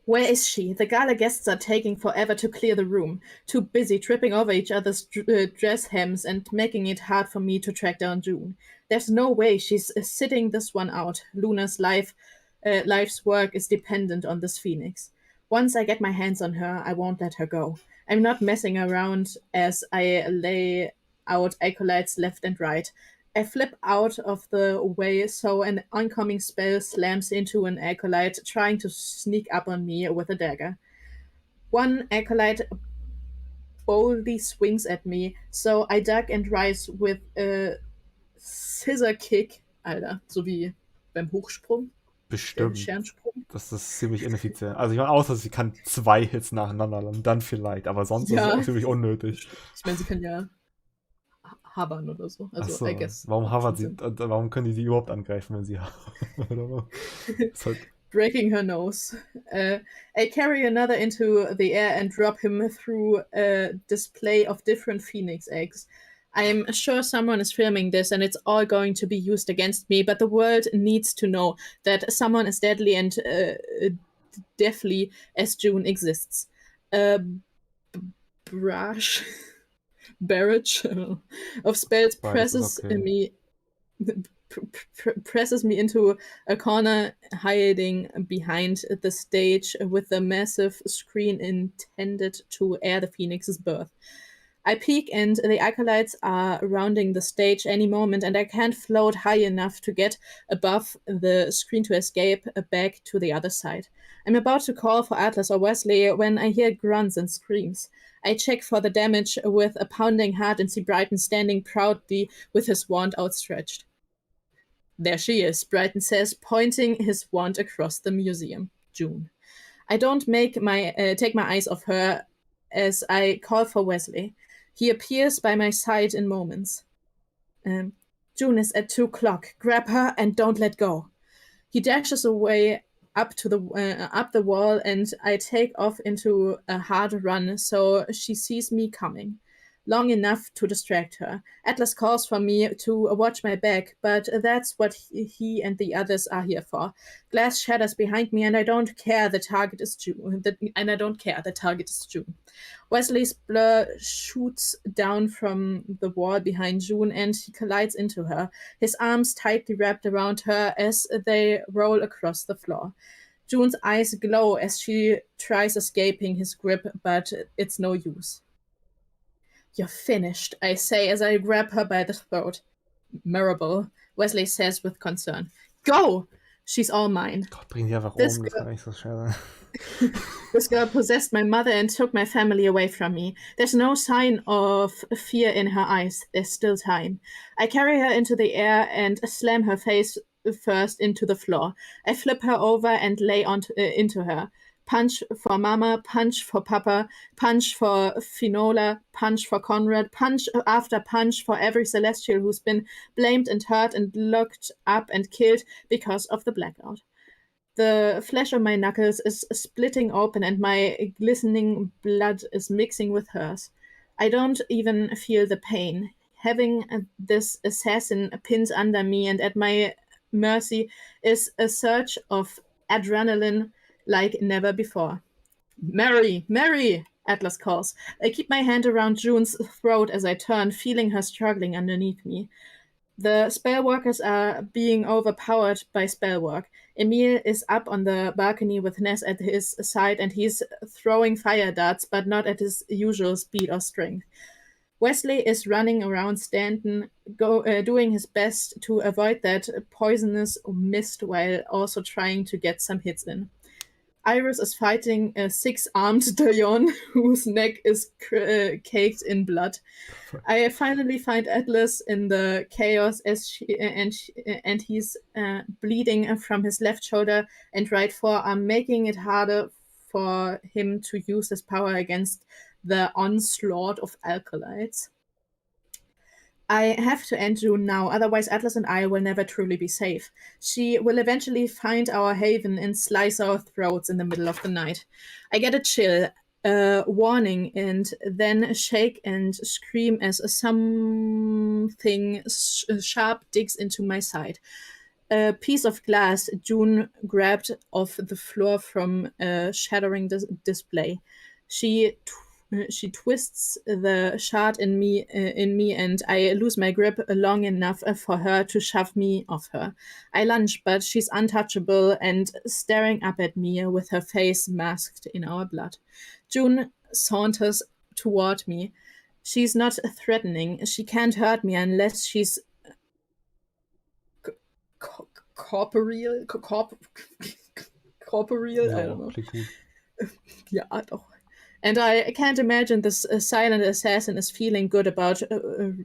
Where is she? The gala guests are taking forever to clear the room, too busy tripping over each other's dress hems and making it hard for me to track down June. There's no way she's sitting this one out. Luna's life's work is dependent on this phoenix. Once I get my hands on her, I won't let her go. I'm not messing around as I lay out acolytes left and right. I flip out of the way so an oncoming spell slams into an acolyte trying to sneak up on me with a dagger. One acolyte boldly swings at me, so I duck and rise with a scissor kick. Alter, so wie beim Hochsprung. Bestimmt. Schernsprung. Das ist ziemlich ineffizient. Also ich meine, außer sie kann 2 Hits nacheinander und dann vielleicht, aber sonst ist es auch ziemlich unnötig. Ich meine, sie kann ja hovern oder so. Also, Achso, I guess. warum hovert sie? Warum können die sie überhaupt angreifen, wenn sie hovern? Halt breaking her nose. I carry another into the air and drop him through a display of different phoenix eggs. I'm sure someone is filming this and it's all going to be used against me, but the world needs to know that someone as deadly and deathly as June exists. Barrage of spells presses me into a corner hiding behind the stage with a massive screen intended to air the Phoenix's birth. I peek and the acolytes are rounding the stage any moment and I can't float high enough to get above the screen to escape back to the other side. I'm about to call for Atlas or Wesley when I hear grunts and screams. I check for the damage with a pounding heart and see Brighton standing proudly with his wand outstretched. There she is, Brighton says, pointing his wand across the museum. June. I don't take my eyes off her as I call for Wesley. He appears by my side in moments. June is at 2 o'clock. Grab her and don't let go. He dashes away up the wall and I take off into a hard run so she sees me coming. Long enough to distract her. Atlas calls for me to watch my back, but that's what he and the others are here for. Glass shatters behind me, and I don't care. The target is June. Wesley's blur shoots down from the wall behind June, and he collides into her. His arms tightly wrapped around her as they roll across the floor. June's eyes glow as she tries escaping his grip, but it's no use. You're finished, I say as I grab her by the throat. Maribel, Wesley says with concern. Go! She's all mine. Gott, bring die einfach das kann nicht so schwer sein. This girl possessed my mother and took my family away from me. There's no sign of fear in her eyes. There's still time. I carry her into the air and slam her face first into the floor. I flip her over and lay into her. Punch for Mama, punch for Papa, punch for Finola, punch for Conrad, punch after punch for every Celestial who's been blamed and hurt and locked up and killed because of the blackout. The flesh on my knuckles is splitting open and my glistening blood is mixing with hers. I don't even feel the pain. Having this assassin pinned under me and at my mercy is a surge of adrenaline like never before. Mary! Mary! Atlas calls. I keep my hand around June's throat as I turn, feeling her struggling underneath me. The spellworkers are being overpowered by spellwork. Emil is up on the balcony with Ness at his side and he's throwing fire darts, but not at his usual speed or strength. Wesley is running around Stanton, doing his best to avoid that poisonous mist while also trying to get some hits in. Iris is fighting a six-armed Dion whose neck is caked in blood. I finally find Atlas in the chaos and he's bleeding from his left shoulder and right forearm, making it harder for him to use his power against the onslaught of alkalites. I have to end June now, otherwise Atlas and I will never truly be safe. She will eventually find our haven and slice our throats in the middle of the night. I get a chill, a warning, and then shake and scream as something sharp digs into my side. A piece of glass June grabbed off the floor from a shattering display. She twists the shard in me, and I lose my grip long enough for her to shove me off her. I lunge, but she's untouchable and staring up at me with her face masked in our blood. June saunters toward me. She's not threatening. She can't hurt me unless she's corporeal. Corporeal? I don't know. Ja, doch. And I can't imagine this silent assassin is feeling good about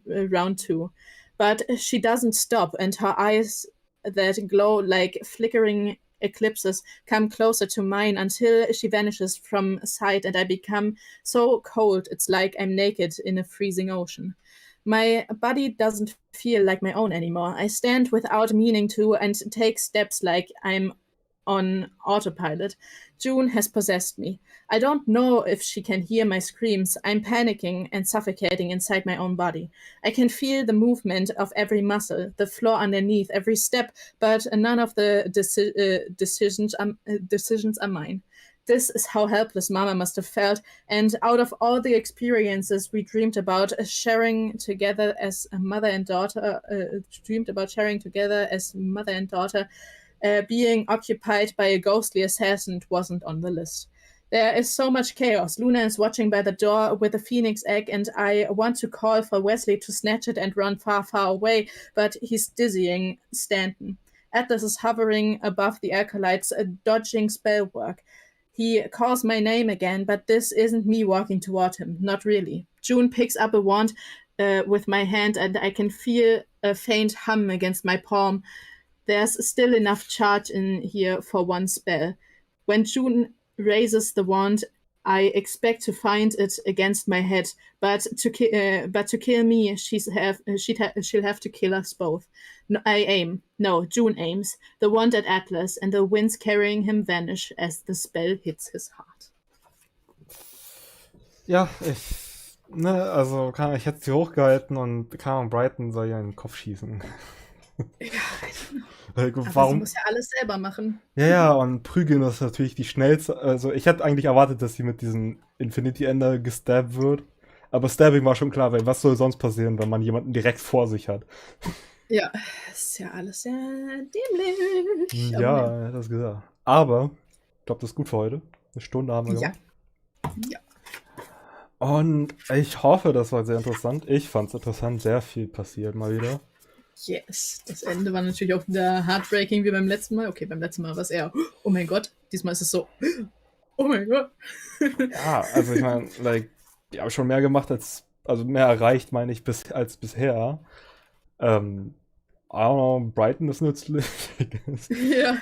round two. But she doesn't stop, and her eyes that glow like flickering eclipses come closer to mine until she vanishes from sight, and I become so cold it's like I'm naked in a freezing ocean. My body doesn't feel like my own anymore. I stand without meaning to and take steps like I'm on autopilot. June has possessed me. I don't know if she can hear my screams. I'm panicking and suffocating inside my own body. I can feel the movement of every muscle, the floor underneath, every step, but none of the decisions are mine. This is how helpless Mama must have felt, and out of all the experiences we dreamed about sharing together as a mother and daughter, being occupied by a ghostly assassin wasn't on the list. There is so much chaos. Luna is watching by the door with a phoenix egg, and I want to call for Wesley to snatch it and run far, far away, but he's dizzying Stanton. Atlas is hovering above the acolytes, dodging spell work. He calls my name again, but this isn't me walking toward him. Not really. June picks up a wand with my hand, and I can feel a faint hum against my palm. There's still enough charge in here for one spell. When June raises the wand, I expect to find it against my head, but to kill me, she'll have to kill us both. No, I aim. No, June aims. The wand at Atlas, and the winds carrying him vanish as the spell hits his heart. Ja, ich hätte sie hochgehalten und Brighton soll ja in den Kopf schießen. Ja, warum? Sie muss ja alles selber machen. Ja, und prügeln ist natürlich die schnellste. Also ich hätte eigentlich erwartet, dass sie mit diesem Infinity-Ender gestabbt wird. Aber Stabbing war schon klar, weil was soll sonst passieren, wenn man jemanden direkt vor sich hat? Ja, ist ja alles sehr dämlich. Ja, das gesagt. Aber ich glaube, das ist gut für heute. Eine Stunde haben wir gemacht. Ja. Und ich hoffe, das war sehr interessant. Ich fand es interessant, sehr viel passiert mal wieder. Yes, das Ende war natürlich auch wieder heartbreaking wie beim letzten Mal. Okay, beim letzten Mal war es eher, oh mein Gott, diesmal ist es so, oh mein Gott. Ja, also ich meine, die haben schon mehr gemacht also mehr erreicht, meine ich, als bisher. I don't know, Brighton ist nützlich. Ja.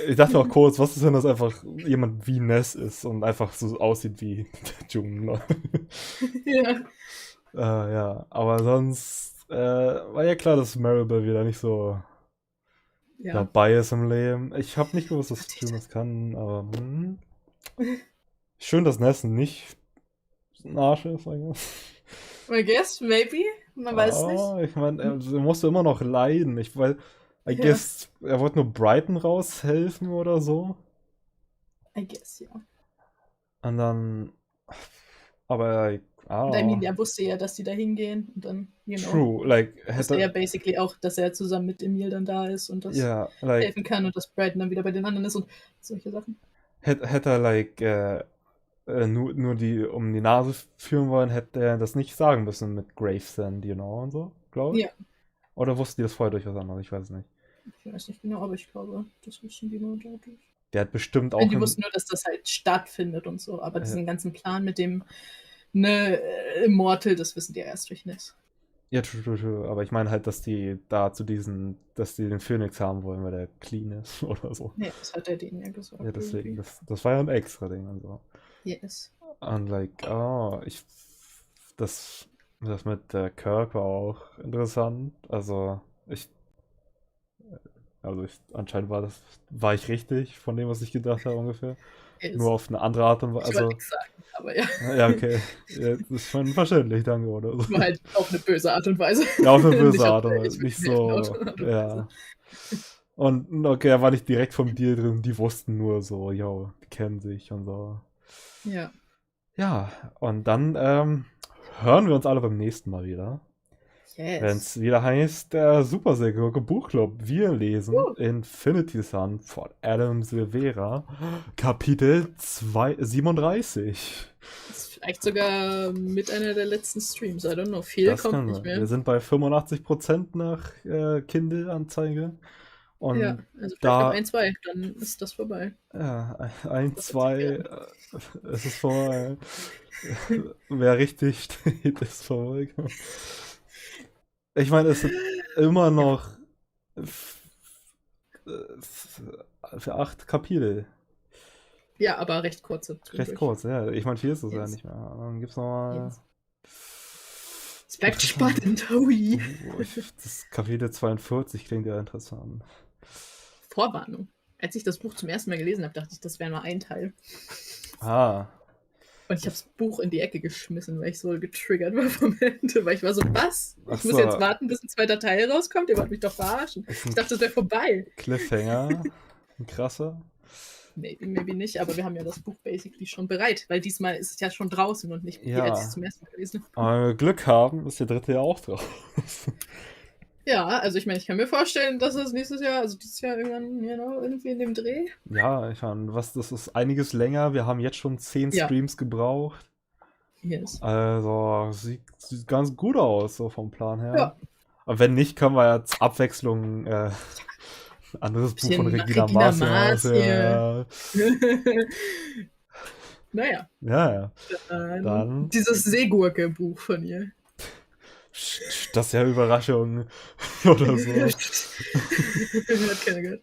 Ich dachte auch kurz, was ist, wenn das einfach jemand wie Ness ist und einfach so aussieht wie June. Ja. Ja, aber sonst war ja klar, dass Maribel wieder nicht so Ja. Bias im Leben. Ich habe nicht gewusst, dass Stream das kann, aber schön, dass Nessen nicht ein Arsch ist. I guess, maybe. Man weiß nicht. Ich meine, er musste immer noch leiden. I guess, er wollte nur Brighton raushelfen oder so. I guess, ja. Und dann. Aber er wusste ja, dass die da hingehen und dann, True, wusste er basically auch, dass er zusammen mit Emil dann da ist und das helfen kann und dass Brighton dann wieder bei den anderen ist und solche Sachen. Hätte er nur die um die Nase führen wollen, hätte er das nicht sagen müssen mit Gravesend, und so, glaube ich. Ja. Oder wussten die das vorher durch was anderes? Ich weiß es nicht. Ich weiß nicht genau, aber ich glaube, das wussten die nur dadurch. Der hat bestimmt auch. Die wussten nur, dass das halt stattfindet und so, aber diesen ganzen Plan mit dem Immortal, das wissen die ja erst durch Ness. Ja, true. Aber ich meine halt, dass die den Phönix haben wollen, weil der clean ist oder so. Ja, das hat er denen ja gesagt. Ja, deswegen, das war ja ein extra Ding und so. Yes. Und das mit der Kirk war auch interessant. Anscheinend war ich richtig von dem, was ich gedacht habe ungefähr. Yes. Nur auf eine andere Art und Weise. Ich wollte nichts sagen, aber ja. Ja, okay. Ja, das ist schon verständlich, danke, oder? Nur halt auf eine böse Art und Weise. Ja, auf eine böse Art und Weise. Nicht so, ja. Und okay, er war nicht direkt vom Deal drin, die wussten nur so, yo, die kennen sich und so. Ja. Ja, und dann hören wir uns alle beim nächsten Mal wieder. Yes. Wenn es wieder heißt, der super sehr gute Buchclub. Wir lesen Infinity Sun von Adam Silvera, Kapitel 37. Das ist vielleicht sogar mit einer der letzten Streams, I don't know. Viel kommt nicht mehr. Wir sind bei 85% nach Kindle-Anzeige. Und ja, also vielleicht noch 1, 2, dann ist das vorbei. Ja, 1, 2, es ist vorbei. Wer richtig steht, ist vorbei. Ich meine, es sind immer noch für 8 Kapitel. Ja, aber recht kurze. Recht kurz, ja. Ich meine, viel ist es ja nicht mehr. Dann gibt's nochmal. Es bleibt spannend, hui. Das Kapitel 42 klingt ja interessant. Vorwarnung. Als ich das Buch zum ersten Mal gelesen habe, dachte ich, das wäre nur ein Teil. Und ich habe das Buch in die Ecke geschmissen, weil ich so getriggert war vom Ende. Weil ich war so, was? Ich muss jetzt warten, bis ein zweiter Teil rauskommt? Ihr wollt mich doch verarschen. Ich dachte, das wäre vorbei. Cliffhanger? Ein krasser? Maybe nicht, aber wir haben ja das Buch basically schon bereit, weil diesmal ist es ja schon draußen und nicht als ich es zum ersten Mal gelesen habe. Aber wenn wir Glück haben, ist der dritte ja auch drauf. Ja, also ich meine, ich kann mir vorstellen, dass es dieses Jahr irgendwann, irgendwie in dem Dreh. Ja, ich meine, das ist einiges länger. Wir haben jetzt schon 10 Streams gebraucht. Yes. Also, sieht ganz gut aus, so vom Plan her. Ja. Aber wenn nicht, können wir ja zur Abwechslung ein anderes Buch von Regina Maas. Naja. Ja. Dann dieses Seegurke-Buch von ihr. Das ist ja Überraschung oder so. Hat keiner gehört.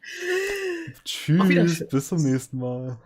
Tschüss, bis zum nächsten Mal.